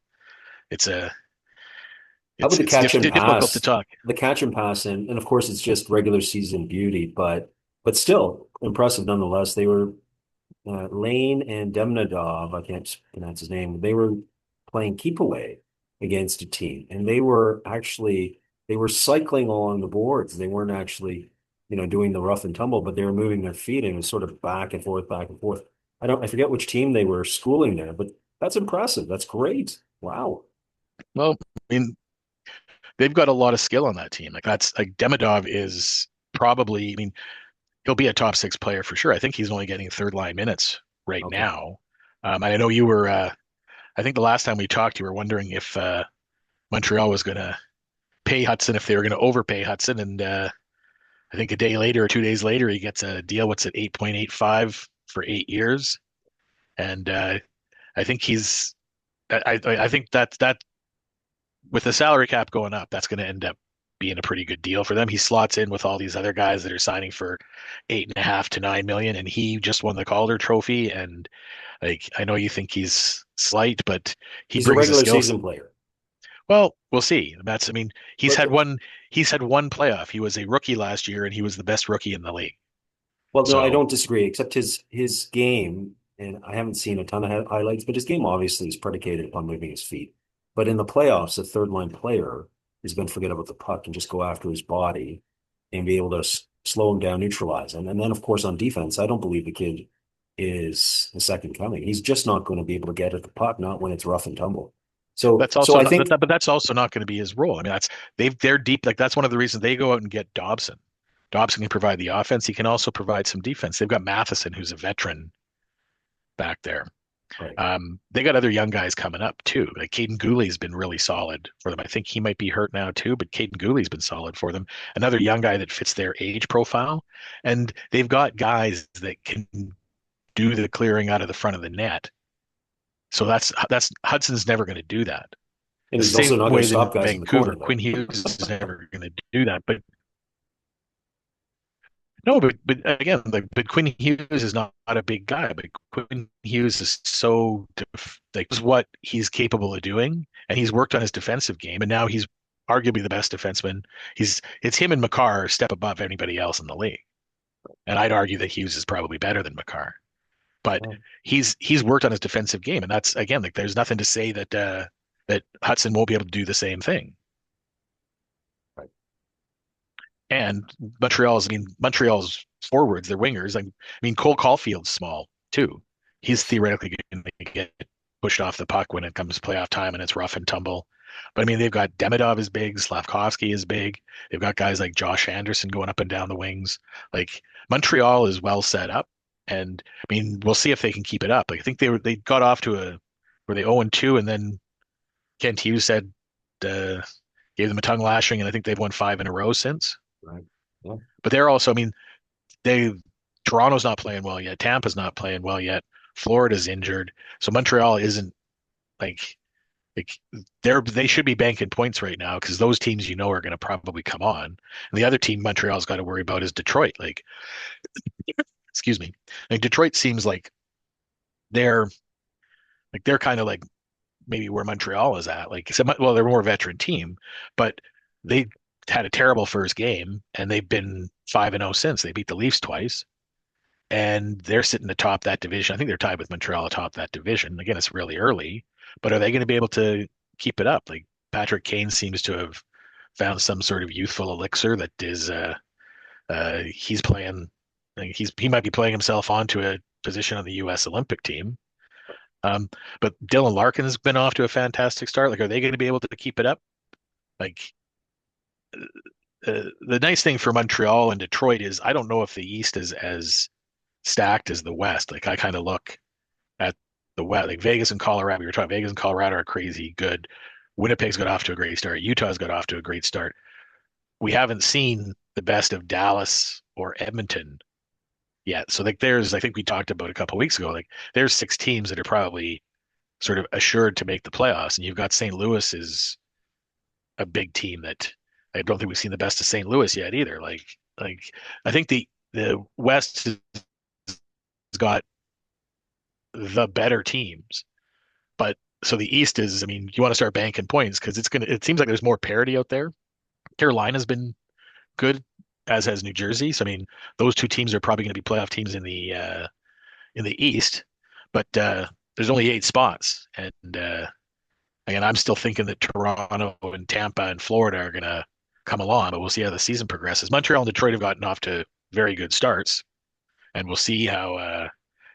S1: how about the catch and
S2: difficult to
S1: pass?
S2: talk.
S1: The catch and pass, and of course, it's just regular season beauty, but still impressive nonetheless. They were Lane and Demnadov, I can't pronounce his name. They were playing keep away against a team, and they were cycling along the boards. They weren't actually, doing the rough and tumble, but they were moving their feet and it was sort of back and forth, back and forth. I forget which team they were schooling there, but that's impressive. That's great. Wow.
S2: Well, I mean, they've got a lot of skill on that team. Like that's like Demidov is probably, I mean, he'll be a top six player for sure. I think he's only getting third line minutes right
S1: Okay.
S2: now. And I know you were, I think the last time we talked, you were wondering if Montreal was going to pay Hudson, if they were going to overpay Hudson. And I think a day later or 2 days later, he gets a deal. What's it, 8.85 for 8 years? And I think I think that with the salary cap going up, that's going to end up being a pretty good deal for them. He slots in with all these other guys that are signing for 8.5 to 9 million, and he just won the Calder Trophy. And like, I know you think he's slight, but he
S1: He's a
S2: brings the
S1: regular
S2: skills.
S1: season player.
S2: Well, we'll see. I mean, he's had
S1: But
S2: one. He's had one playoff. He was a rookie last year, and he was the best rookie in the league.
S1: Well, no, I
S2: So
S1: don't disagree, except his game, and I haven't seen a ton of highlights, but his game obviously is predicated upon moving his feet. But in the playoffs, a third line player is going to forget about the puck and just go after his body and be able to slow him down, neutralize him. And then, of course, on defense, I don't believe the kid is the second coming. He's just not going to be able to get at the puck, not when it's rough and tumble. So I think
S2: but that's also not going to be his role. I mean, they're deep. Like that's one of the reasons they go out and get Dobson. Dobson can provide the offense. He can also provide some defense. They've got Matheson, who's a veteran back there.
S1: right.
S2: They got other young guys coming up too. Like Caden Gooley's been really solid for them. I think he might be hurt now too, but Caden Gooley's been solid for them. Another young guy that fits their age profile, and they've got guys that can do the clearing out of the front of the net. So that's Hudson's never going to do that.
S1: And
S2: The
S1: he's also
S2: same
S1: not going to
S2: way that
S1: stop
S2: in
S1: guys in the corner,
S2: Vancouver,
S1: though.
S2: Quinn Hughes is never going to do that. But no, but again, like, but Quinn Hughes is not a big guy, but Quinn Hughes is so like is what he's capable of doing, and he's worked on his defensive game, and now he's arguably the best defenseman. It's him and Makar a step above anybody else in the league, and I'd argue that Hughes is probably better than Makar, but
S1: Oh,
S2: he's worked on his defensive game, and that's again like there's nothing to say that that Hudson won't be able to do the same thing.
S1: right.
S2: And Montreal's forwards, their wingers. I mean, Cole Caulfield's small too. He's
S1: Yes.
S2: theoretically going to get pushed off the puck when it comes to playoff time and it's rough and tumble. But I mean, they've got Demidov is big, Slavkovsky is big. They've got guys like Josh Anderson going up and down the wings. Like Montreal is well set up, and I mean, we'll see if they can keep it up. Like I think they got off to a were they 0-2, and then Kent Hughes said uh, gave them a tongue lashing, and I think they've won 5 in a row since.
S1: Right. Yeah.
S2: But they're also, I mean, they Toronto's not playing well yet. Tampa's not playing well yet. Florida's injured. So Montreal isn't like like they should be banking points right now because those teams are going to probably come on. And the other team Montreal's got to worry about is Detroit. Like, excuse me. Like Detroit seems like they're they're kind of like maybe where Montreal is at. Like, well, they're a more veteran team, but they had a terrible first game and they've been 5-0 since. They beat the Leafs twice and they're sitting atop that division. I think they're tied with Montreal atop that division. Again, it's really early, but are they going to be able to keep it up? Like Patrick Kane seems to have found some sort of youthful elixir that is he's playing. Like he might be playing himself onto a position on the U.S. Olympic team. Um, but Dylan Larkin's been off to a fantastic start. Like, are they going to be able to keep it up? Like, the nice thing for Montreal and Detroit is I don't know if the East is as stacked as the West. Like, I kind of look at the West, like Vegas and Colorado. We were talking Vegas and Colorado are crazy good. Winnipeg's got off to a great start. Utah's got off to a great start. We haven't seen the best of Dallas or Edmonton yet. So like I think we talked about a couple of weeks ago, like there's 6 teams that are probably sort of assured to make the playoffs. And you've got St. Louis is a big team that I don't think we've seen the best of St. Louis yet either. Like I think the West has got the better teams, but so the East is. I mean, you want to start banking points because It seems like there's more parity out there. Carolina's been good, as has New Jersey. So I mean, those two teams are probably going to be playoff teams in the East, but there's only 8 spots, and again, I'm still thinking that Toronto and Tampa and Florida are gonna come along, but we'll see how the season progresses. Montreal and Detroit have gotten off to very good starts, and we'll see how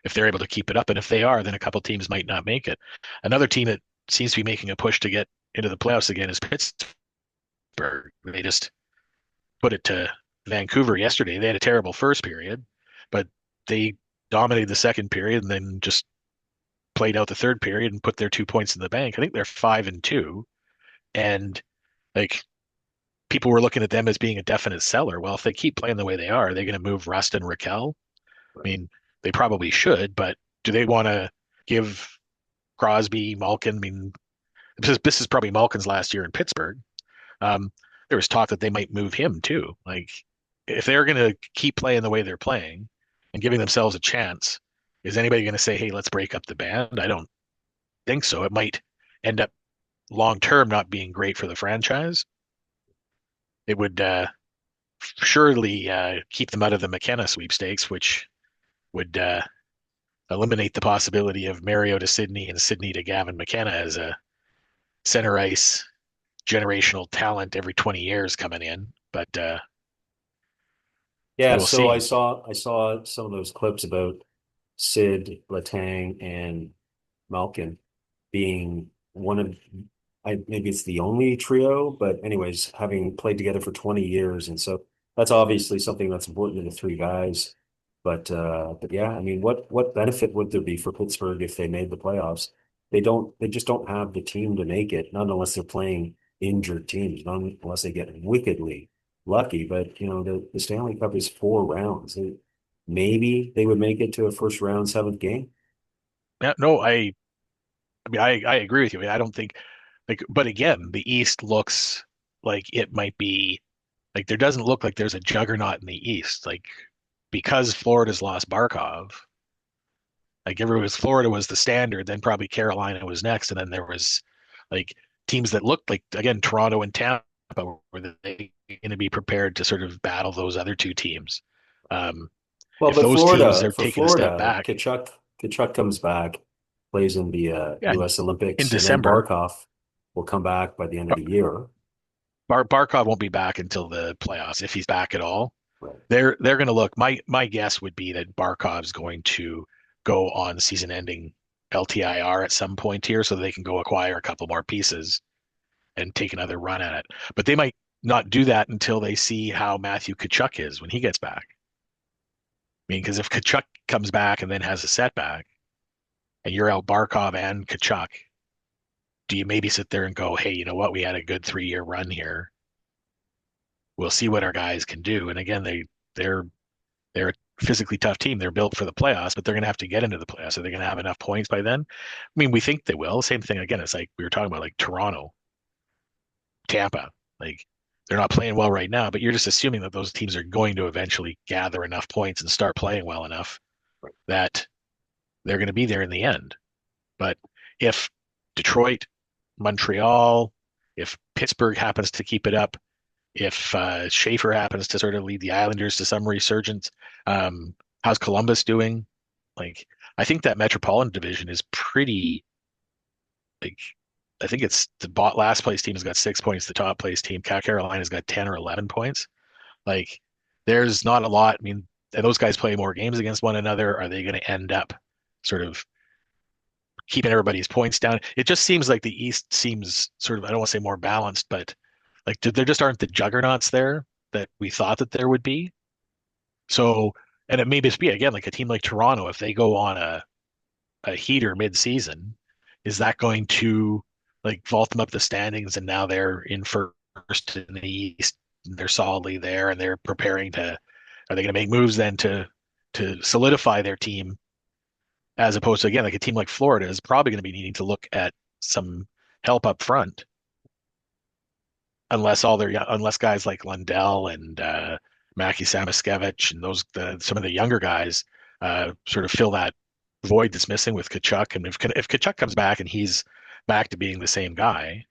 S2: if they're able to keep it up. And if they are, then a couple teams might not make it. Another team that seems to be making a push to get into the playoffs again is Pittsburgh. They just put it to Vancouver yesterday. They had a terrible first period, but they dominated the second period and then just played out the third period and put their 2 points in the bank. I think they're 5-2, and like people were looking at them as being a definite seller. Well, if they keep playing the way they are they going to move Rust and Raquel? I mean, they probably should, but do they want to give Crosby, Malkin? I mean, this is probably Malkin's last year in Pittsburgh. Um, there was talk that they might move him too. Like, if they're going to keep playing the way they're playing and giving themselves a chance, is anybody going to say, "Hey, let's break up the band"? I don't think so. It might end up long term not being great for the franchise. It would surely keep them out of the McKenna sweepstakes, which would eliminate the possibility of Mario to Sidney and Sidney to Gavin McKenna as a center ice generational talent every 20 years coming in. But
S1: Yeah,
S2: we'll
S1: so I
S2: see.
S1: saw I saw some of those clips about Sid, Letang, and Malkin being one of maybe it's the only trio, but anyways, having played together for 20 years, and so that's obviously something that's important to the three guys. But yeah, I mean, what benefit would there be for Pittsburgh if they made the playoffs? They just don't have the team to make it, not unless they're playing injured teams, not unless they get wickedly lucky. But the Stanley Cup is 4 rounds. Maybe they would make it to a first round seventh game.
S2: Yeah, no, I mean, I agree with you. I don't think like, but again, the East looks like it might be like there doesn't look like there's a juggernaut in the East. Like because Florida's lost Barkov, like everyone was Florida was the standard, then probably Carolina was next, and then there was like teams that looked like again Toronto and Tampa were they going to be prepared to sort of battle those other two teams. Um,
S1: Well,
S2: if
S1: but
S2: those teams
S1: Florida
S2: are
S1: for
S2: taking a step
S1: Florida,
S2: back,
S1: Kachuk comes back, plays in the
S2: yeah,
S1: U.S.
S2: in
S1: Olympics, and then
S2: December,
S1: Barkov will come back by the end of the year.
S2: Barkov won't be back until the playoffs if he's back at all.
S1: Right.
S2: They're going to look. My guess would be that Barkov's going to go on season-ending LTIR at some point here, so they can go acquire a couple more pieces and take another run at it. But they might not do that until they see how Matthew Tkachuk is when he gets back. I mean, because if Tkachuk comes back and then has a setback, and you're out Barkov and Tkachuk, do you maybe sit there and go, "Hey, you know what? We had a good 3 year run here. We'll see what our guys can do." And again, they're a physically tough team. They're built for the playoffs, but they're going to have to get into the playoffs. Are they going to have enough points by then? I mean, we think they will. Same thing again. It's like we were talking about, like Toronto, Tampa. Like they're not playing well right now, but you're just assuming that those teams are going to eventually gather enough points and start playing well enough that they're going to be there in the end. But if Detroit, Montreal, if Pittsburgh happens to keep it up, if Schaefer happens to sort of lead the Islanders to some resurgence, how's Columbus doing? Like, I think that Metropolitan Division is pretty like. I think it's the last place team has got 6 points. The top place team, Carolina's got 10 or 11 points. Like, there's not a lot. I mean, and those guys play more games against one another. Are they going to end up sort of keeping everybody's points down? It just seems like the East seems sort of, I don't want to say more balanced, but like there just aren't the juggernauts there that we thought that there would be. So, and it may just be again like a team like Toronto, if they go on a heater mid-season, is that going to like vault them up the standings and now they're in first in the East and they're solidly there and they're preparing to, are they going to make moves then to solidify their team as opposed to again like a team like Florida is probably going to be needing to look at some help up front unless guys like Lundell and Mackie Samoskevich and some of the younger guys sort of fill that void that's missing with Kachuk. And if Kachuk comes back and he's back to being the same guy,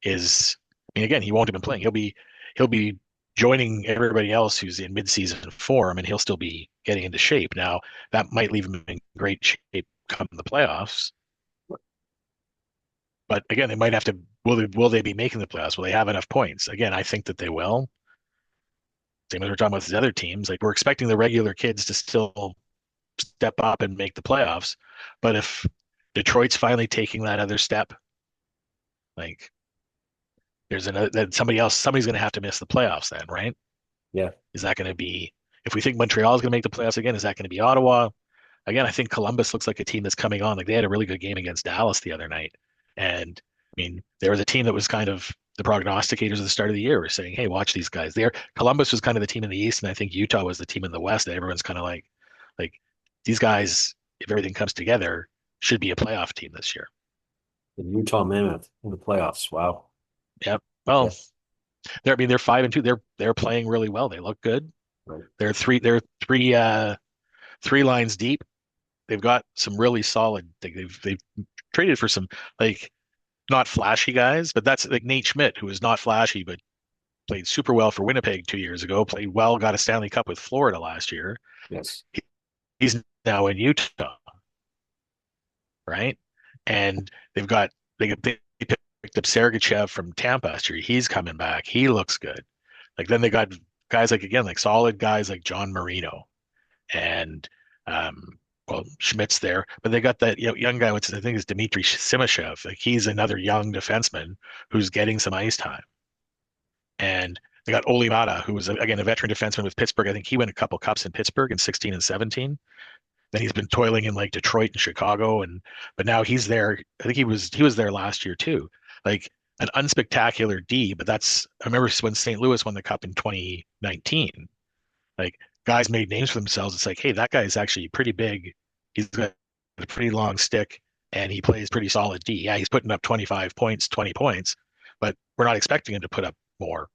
S2: I mean again he won't have been playing. He'll be joining everybody else who's in midseason form, and he'll still be getting into shape. Now that might leave him in great shape come the playoffs, but again they might have to will they be making the playoffs? Will they have enough points? Again, I think that they will. Same as we're talking about these other teams. Like we're expecting the regular kids to still step up and make the playoffs. But if Detroit's finally taking that other step, like there's another that somebody's going to have to miss the playoffs then, right?
S1: Yeah.
S2: Is that going to be if we think Montreal is going to make the playoffs again? Is that going to be Ottawa? Again, I think Columbus looks like a team that's coming on. Like they had a really good game against Dallas the other night, and I mean there was a team that was kind of the prognosticators at the start of the year were saying, "Hey, watch these guys." There, Columbus was kind of the team in the East, and I think Utah was the team in the West. And everyone's kind of like these guys, if everything comes together, should be a playoff team this year.
S1: The Utah Mammoth in the playoffs. Wow.
S2: Yep. Well,
S1: Yeah.
S2: they're 5-2. They're playing really well. They look good.
S1: Right.
S2: They're three lines deep. They've got some really solid. They've traded for some like not flashy guys, but that's like Nate Schmidt, who is not flashy, but played super well for Winnipeg 2 years ago, played well, got a Stanley Cup with Florida last year.
S1: Yes.
S2: He's now in Utah, right? And they picked up Sergachev from Tampa last year. He's coming back. He looks good. Like then they got guys like again, like solid guys like John Marino and well, Schmidt's there, but they got that young guy, which I think is Dmitry Simashev. Like he's another young defenseman who's getting some ice time. And they got Oli Mata, who was again a veteran defenseman with Pittsburgh. I think he won a couple cups in Pittsburgh in 16 and 17. Then he's been toiling in like Detroit and Chicago, and but now he's there. I think he was there last year too. Like an unspectacular D, but that's I remember when St. Louis won the cup in 2019. Like guys made names for themselves. It's like, hey, that guy is actually pretty big. He's got a pretty long stick and he plays pretty solid D. Yeah, he's putting up 25 points, 20 points, but we're not expecting him to put up more.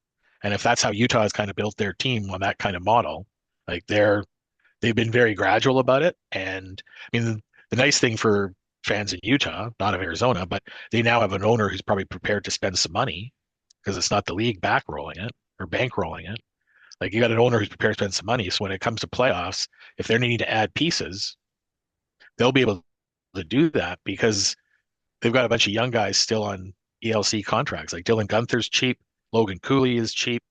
S2: And if that's how Utah has kind of built their team on that kind of model, like they've been very gradual about it. And I mean, the nice thing for fans in Utah, not of Arizona, but they now have an owner who's probably prepared to spend some money because it's not the league bankrolling it or bankrolling it. Like you got an owner who's prepared to spend some money. So when it comes to playoffs, if they're needing to add pieces, they'll be able to do that because they've got a bunch of young guys still on ELC contracts. Like Dylan Gunther's cheap, Logan Cooley is cheap.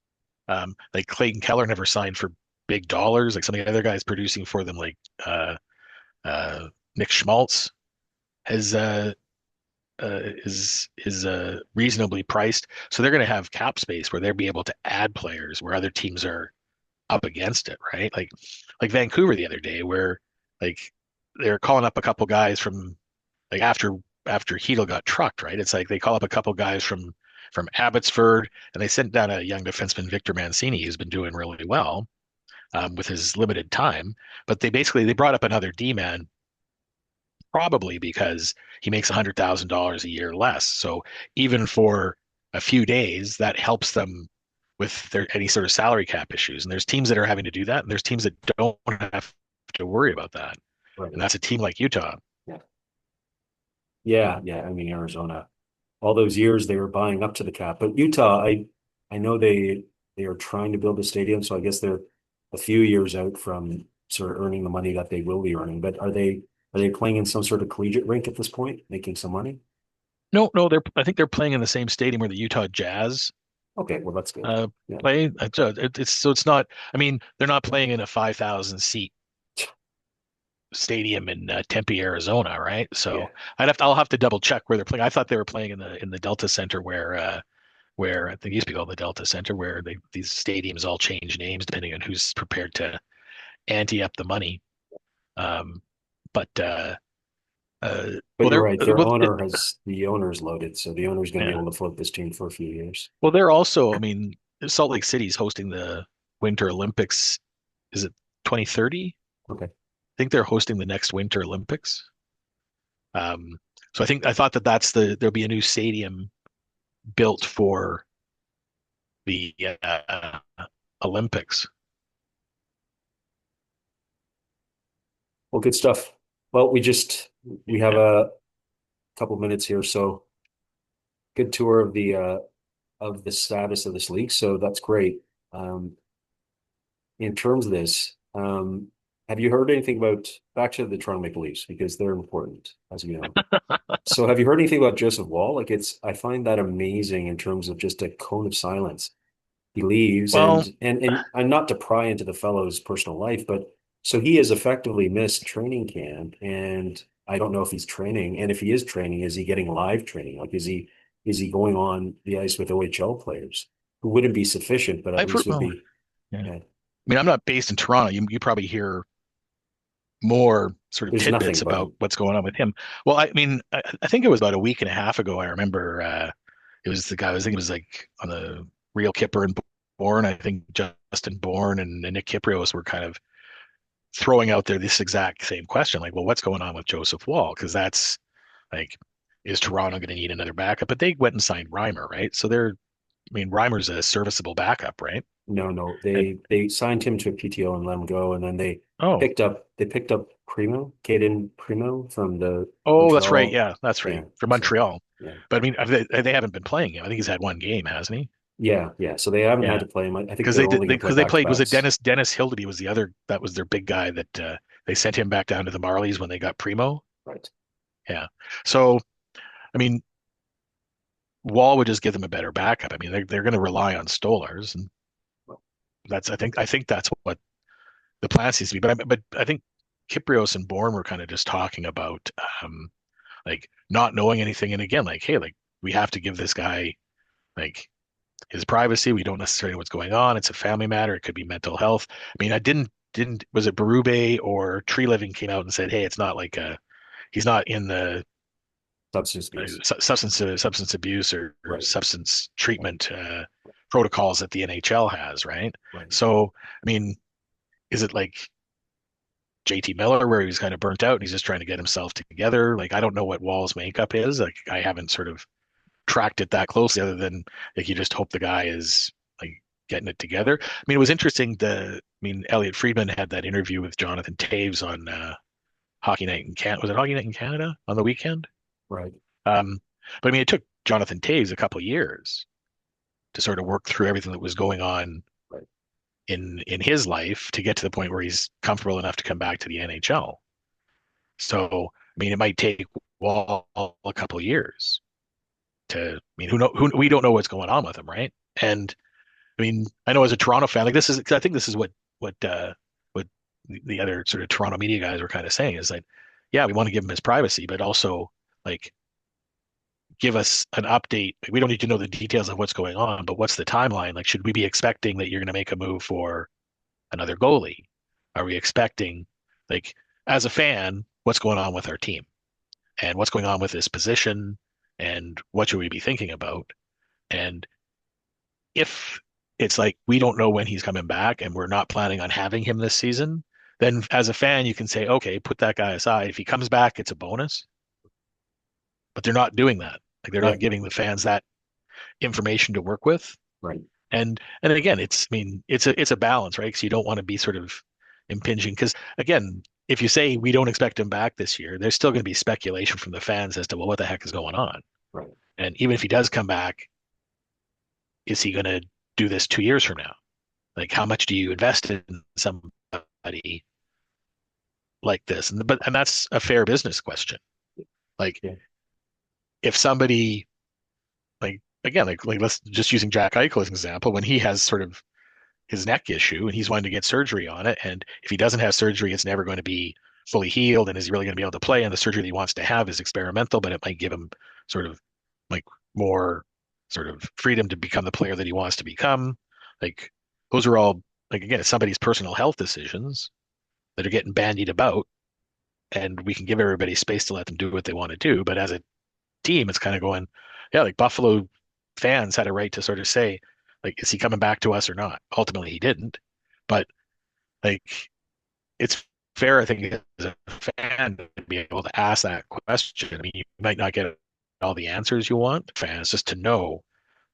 S2: Like Clayton Keller never signed for big dollars. Like some of the other guys producing for them, like uh, uh, Nick Schmaltz, has is reasonably priced. So they're going to have cap space where they'll be able to add players where other teams are up against it, right? Like Vancouver the other day, where like they're calling up a couple guys from like after Heedle got trucked, right? It's like they call up a couple guys from Abbotsford, and they sent down a young defenseman, Victor Mancini, who's been doing really well with his limited time. But they brought up another D man probably because he makes $100,000 a year less. So even for a few days, that helps them with their any sort of salary cap issues. And there's teams that are having to do that, and there's teams that don't have to worry about that.
S1: Right.
S2: And that's a team like Utah.
S1: Yeah. Yeah. Yeah. I mean, Arizona, all those years they were buying up to the cap, but Utah, I know they are trying to build a stadium, so I guess they're a few years out from sort of earning the money that they will be earning. But are they playing in some sort of collegiate rink at this point, making some money?
S2: No, no, I think they're playing in the same stadium where the Utah Jazz
S1: Okay, well that's good.
S2: uh,
S1: Yeah.
S2: play. It's not. I mean, they're not playing in a 5,000 seat stadium in Tempe, Arizona, right? So
S1: Yeah.
S2: I'll have to double check where they're playing. I thought they were playing in the Delta Center where I think it used to be called the Delta Center, where these stadiums all change names depending on who's prepared to ante up the money. Um, but
S1: But
S2: well,
S1: you're right. The owner's loaded, so the owner's going to be
S2: yeah.
S1: able to float this team for a few years.
S2: Well, they're also, I mean, Salt Lake City's hosting the Winter Olympics. Is it 2030?
S1: Okay.
S2: I think they're hosting the next Winter Olympics. So I thought there'll be a new stadium built for the Olympics.
S1: Well, good stuff. Well, we have
S2: Yeah.
S1: a couple minutes here, so good tour of the status of this league. So that's great. In terms of this, have you heard anything about back to the Toronto Maple Leafs because they're important, as you know. So have you heard anything about Joseph Wall? Like I find that amazing in terms of just a cone of silence. He leaves
S2: Well,
S1: and I'm not to pry into the fellow's personal life, but so he has effectively missed training camp and I don't know if he's training. And if he is training, is he getting live training? Like is he going on the ice with OHL players who wouldn't be sufficient, but at
S2: I've
S1: least
S2: heard.
S1: would
S2: Well,
S1: be
S2: yeah.
S1: yeah,
S2: I mean, I'm not based in Toronto. You probably hear more sort of
S1: there's nothing
S2: tidbits
S1: about
S2: about
S1: him.
S2: what's going on with him. Well, I mean, I think it was about a week and a half ago. I remember it was the guy. I think it was like on the Real Kipper and Bourne. I think Justin Bourne and Nick Kyprios were kind of throwing out there this exact same question, like, well, what's going on with Joseph Wall? Because that's like, is Toronto going to need another backup? But they went and signed Reimer, right? So they're, I mean, Reimer's a serviceable backup, right?
S1: No, no.
S2: And
S1: They signed him to a PTO and let him go, and then
S2: oh,
S1: they picked up Primo, Caden Primo from the
S2: oh, that's right.
S1: Montreal.
S2: Yeah, that's right.
S1: Yeah.
S2: For
S1: So
S2: Montreal.
S1: yeah.
S2: But I mean, they haven't been playing him. I think he's had one game, hasn't he?
S1: Yeah, yeah. So they haven't had
S2: Yeah,
S1: to play him. I think
S2: because
S1: they're only going to play
S2: they
S1: back to
S2: played. Was it
S1: backs.
S2: Dennis Hildeby was the other that was their big guy that they sent him back down to the Marlies when they got Primo.
S1: Right.
S2: Yeah. So I mean, Wall would just give them a better backup. I mean, they're going to rely on Stolars, and that's I think that's what the plan seems to be. But I think Kyprios and Bourne were kind of just talking about like not knowing anything, and again, like, hey, like we have to give this guy like his privacy. We don't necessarily know what's going on. It's a family matter. It could be mental health. I mean, I didn't was it Berube or Tree Living came out and said, hey, it's not like a he's not in the
S1: Substance abuse.
S2: substance abuse or
S1: Right.
S2: substance
S1: Right.
S2: treatment protocols that the NHL has, right?
S1: Right.
S2: So, I mean, is it like JT Miller where he's kind of burnt out and he's just trying to get himself together? Like, I don't know what Wall's makeup is. Like, I haven't sort of tracked it that closely, other than like you just hope the guy is like getting it together. I mean, it was interesting. I mean, Elliot Friedman had that interview with Jonathan Taves on Hockey Night in Canada. Was it Hockey Night in Canada on the weekend?
S1: Right.
S2: Um, but I mean, it took Jonathan Taves a couple of years to sort of work through everything that was going on
S1: Right.
S2: in his life to get to the point where he's comfortable enough to come back to the NHL. So, I mean, it might take Wall a couple of years to. I mean, who we don't know what's going on with him, right? And I mean, I know as a Toronto fan, like this is, I think this is what the other sort of Toronto media guys were kind of saying is like, yeah, we want to give him his privacy, but also like give us an update. We don't need to know the details of what's going on, but what's the timeline? Like, should we be expecting that you're going to make a move for another goalie? Are we expecting, like, as a fan, what's going on with our team and what's going on with this position and what should we be thinking about? And if it's like we don't know when he's coming back and we're not planning on having him this season, then as a fan, you can say, okay, put that guy aside. If he comes back, it's a bonus, but they're not doing that. Like they're
S1: Yeah.
S2: not giving the fans that information to work with.
S1: Right.
S2: And again, I mean, it's a balance, right? Because you don't want to be sort of impinging. Because again, if you say we don't expect him back this year, there's still going to be speculation from the fans as to well, what the heck is going on.
S1: Right.
S2: And even if he does come back, is he going to do this 2 years from now? Like, how much do you invest in somebody like this? And that's a fair business question. Like,
S1: Yeah.
S2: if somebody like again, like let's just using Jack Eichel as an example, when he has sort of his neck issue and he's wanting to get surgery on it, and if he doesn't have surgery, it's never going to be fully healed, and is he really going to be able to play? And the surgery that he wants to have is experimental, but it might give him sort of like more sort of freedom to become the player that he wants to become. Like those are all like again, it's somebody's personal health decisions that are getting bandied about, and we can give everybody space to let them do what they want to do. But as a team, it's kind of going, yeah, like Buffalo fans had a right to sort of say, like, is he coming back to us or not? Ultimately, he didn't. But like, it's fair, I think, as a fan to be able to ask that question. I mean, you might not get all the answers you want, fans, just to know,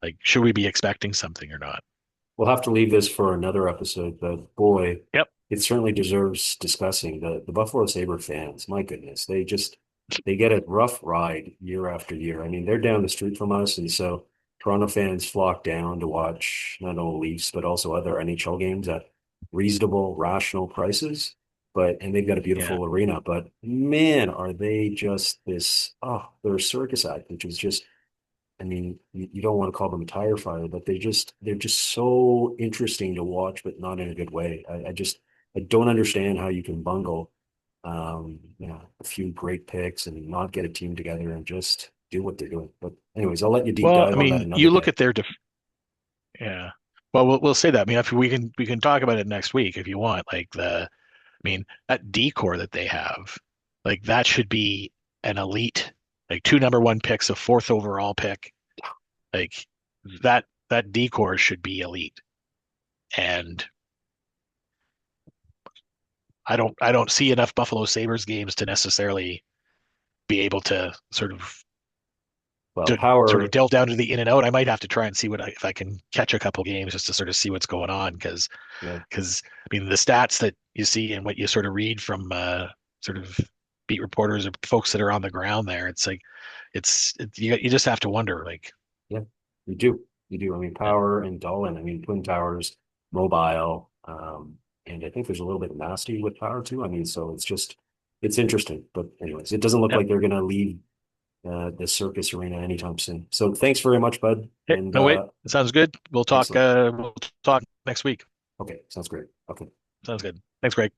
S2: like, should we be expecting something or not?
S1: We'll have to leave this for another episode, but boy,
S2: Yep.
S1: it certainly deserves discussing. The Buffalo Sabre fans, my goodness, they get a rough ride year after year. I mean, they're down the street from us, and so Toronto fans flock down to watch not only Leafs but also other NHL games at reasonable, rational prices. but and they've got a
S2: Yeah.
S1: beautiful arena, but man, are they just they're a circus act, which is just, I mean, you don't want to call them a tire fire, but they're just so interesting to watch, but not in a good way. I don't understand how you can bungle a few great picks and not get a team together and just do what they're doing. But anyways, I'll let you deep
S2: Well, I
S1: dive on that
S2: mean,
S1: another
S2: you look
S1: day.
S2: at their yeah. Well, we'll say that. I mean, if we can talk about it next week if you want. Like I mean, that decor that they have, like that should be an elite, like two number one picks, a fourth overall pick. Like that decor should be elite. And I don't see enough Buffalo Sabres games to necessarily be able to
S1: Well,
S2: sort of
S1: power,
S2: delve down to the in and out. I might have to try and see if I can catch a couple games just to sort of see what's going on
S1: yeah,
S2: because I mean the stats that you see and what you sort of read from sort of beat reporters or folks that are on the ground there, it's like you just have to wonder like
S1: yeah, you do. You do. I mean,
S2: yeah,
S1: power and Dolan, I mean, Twin Towers, mobile, and I think there's a little bit nasty with power too. I mean, so it's interesting. But anyways, it doesn't look
S2: yeah.
S1: like they're gonna leave the circus arena anytime soon. So thanks very much, bud.
S2: Okay,
S1: And
S2: no wait, it sounds good. We'll talk
S1: excellent.
S2: we'll talk next week.
S1: Okay, sounds great. Okay.
S2: Sounds good. Thanks, Greg.